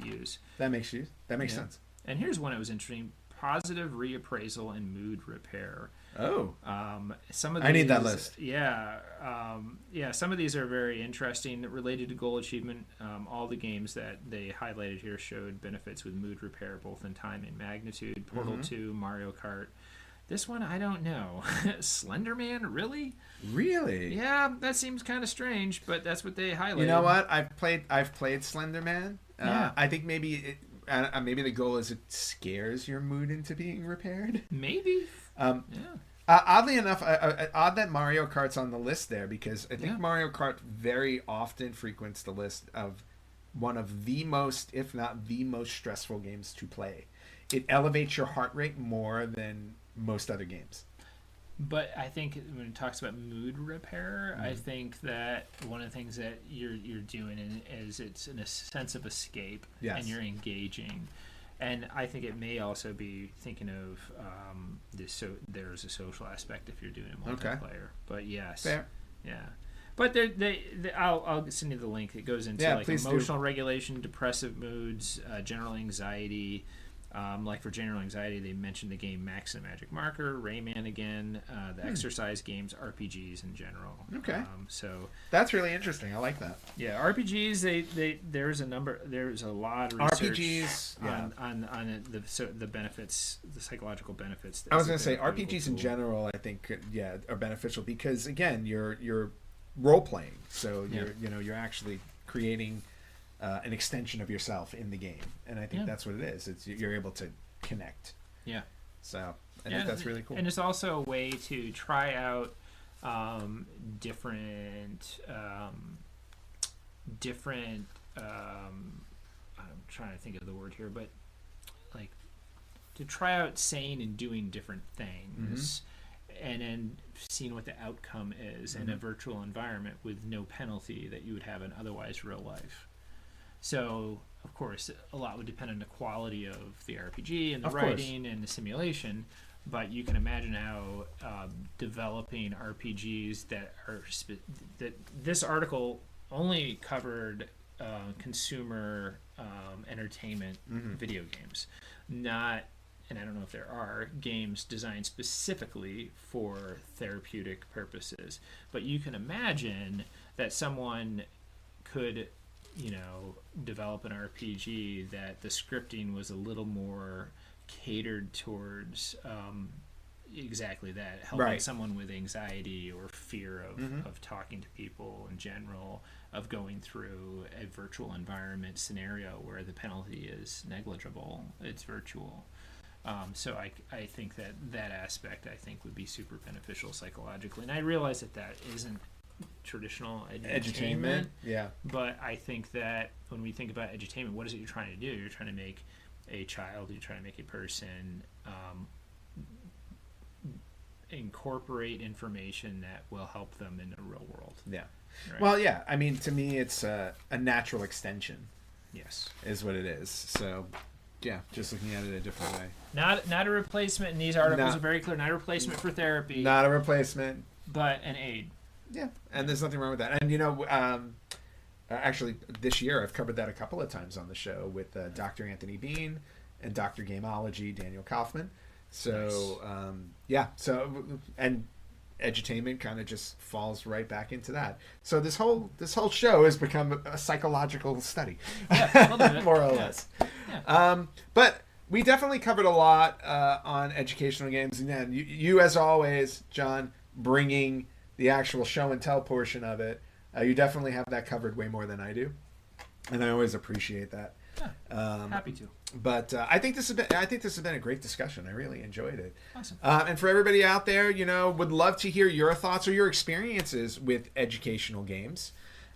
use. That makes sense. And here's one that was interesting. Positive reappraisal and mood repair. Oh. Some of I need that these- list. Yeah. Some of these are very interesting, related to goal achievement. All the games that they highlighted here showed benefits with mood repair, both in time and magnitude. Portal 2, Mario Kart. This one, I don't know. Slender Man, really? Really? Yeah, that seems kind of strange, but that's what they highlighted. You know what? I've played Slender Man. Yeah. I think maybe the goal is it scares your mood into being repaired. Maybe. Yeah. Oddly enough, odd that Mario Kart's on the list there, because I think Mario Kart very often frequents the list of one of the most, if not the most stressful games to play. It elevates your heart rate more than most other games. But I think when it talks about mood repair, I think that one of the things that you're doing is it's in a sense of escape, and you're engaging. And I think it may also be thinking of there's a social aspect if you're doing a multiplayer. Okay. But yes, fair. Yeah. But I'll send you the link. It goes into like emotional regulation, depressive moods, general anxiety. Like for general anxiety, they mentioned the game Max and Magic Marker, Rayman again, the exercise games, RPGs in general. Okay. So that's really interesting. I like that. Yeah, RPGs. There's a lot of research RPGs on the benefits, the psychological benefits. I was going to say RPGs in general, I think, are beneficial because again, you're role playing, so you're actually creating an extension of yourself in the game, and I think that's what it is. It's you're able to connect. Yeah. So I think that's really cool. And it's also a way to try out different. I'm trying to think of the word here, but like to try out saying and doing different things. And then seeing what the outcome is in a virtual environment with no penalty that you would have in otherwise real life. So, of course, a lot would depend on the quality of the RPG and the writing and the simulation, but you can imagine how developing RPGs that are that this article only covered consumer entertainment video games, not, and I don't know if there are, games designed specifically for therapeutic purposes, but you can imagine that someone could develop an RPG that the scripting was a little more catered towards exactly that, helping someone with anxiety or fear of talking to people in general, of going through a virtual environment scenario where the penalty is negligible, it's virtual. So I think that aspect, I think, would be super beneficial psychologically. And I realize that isn't traditional edutainment, but I think that when we think about edutainment, what is it you're trying to do? You're trying to make a child, you're trying to make a person incorporate information that will help them in the real world. Right? Well, I mean, to me, it's a natural extension. Yes, is what it is. So just looking at it a different way. Not a replacement, and these articles are very clear, not a replacement for therapy. Not a replacement. But an aid. Yeah, and there's nothing wrong with that. And actually, this year I've covered that a couple of times on the show with Dr. Anthony Bean and Dr. Gameology Daniel Kaufman. So and edutainment kind of just falls right back into that. So this whole show has become a psychological study, more or less. Yeah. But we definitely covered a lot on educational games, and then you as always, John, bringing the actual show and tell portion of it. You definitely have that covered way more than I do, and I always appreciate that. Yeah, happy to. But I think this has been a great discussion. I really enjoyed it. Awesome. And for everybody out there, would love to hear your thoughts or your experiences with educational games.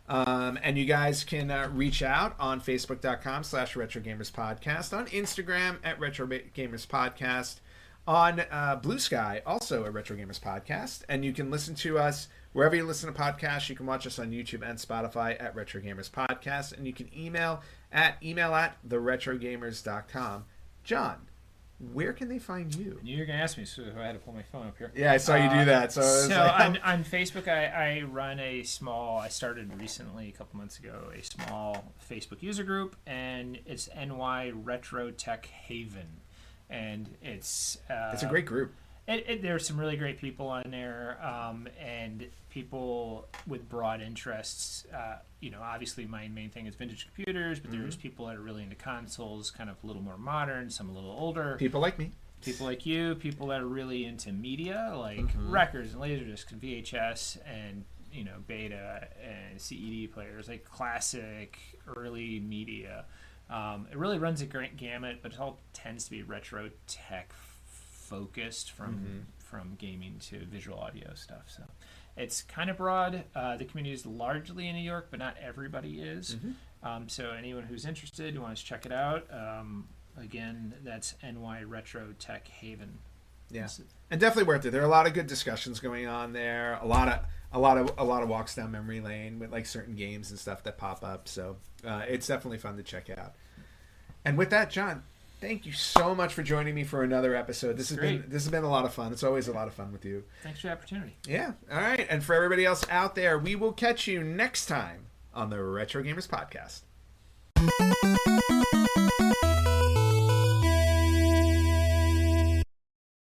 And you guys can reach out on Facebook.com/RetroGamersPodcast, on Instagram @RetroGamersPodcast, on Blue Sky, also a Retro Gamers Podcast. And you can listen to us wherever you listen to podcasts. You can watch us on YouTube and Spotify at Retro Gamers Podcast. And you can email at theretrogamers.com. John, where can they find you? You're going to ask me, so I had to pull my phone up here. Yeah, I saw you do that. So on Facebook, I run I started recently, a couple months ago, a small Facebook user group, and it's NY Retro Tech Haven. And it's a great group. There's some really great people on there, and people with broad interests. Obviously my main thing is vintage computers, but there's people that are really into consoles, kind of a little more modern, some a little older. People like me. People like you, people that are really into media, like records and laserdiscs and VHS and beta and CED players, like classic early media. It really runs a great gamut, but it all tends to be retro tech focused from gaming to visual audio stuff. So it's kind of broad. The community is largely in New York, but not everybody is. So anyone who's interested, who wants to check it out, again, that's NY Retro Tech Haven. Yeah, and definitely worth it. There are a lot of good discussions going on there. A lot of walks down memory lane with like certain games and stuff that pop up. So it's definitely fun to check out. And with that, John, thank you so much for joining me for another episode. This has been a lot of fun. It's always a lot of fun with you. Thanks for the opportunity. Yeah. All right. And for everybody else out there, we will catch you next time on the Retro Gamers Podcast.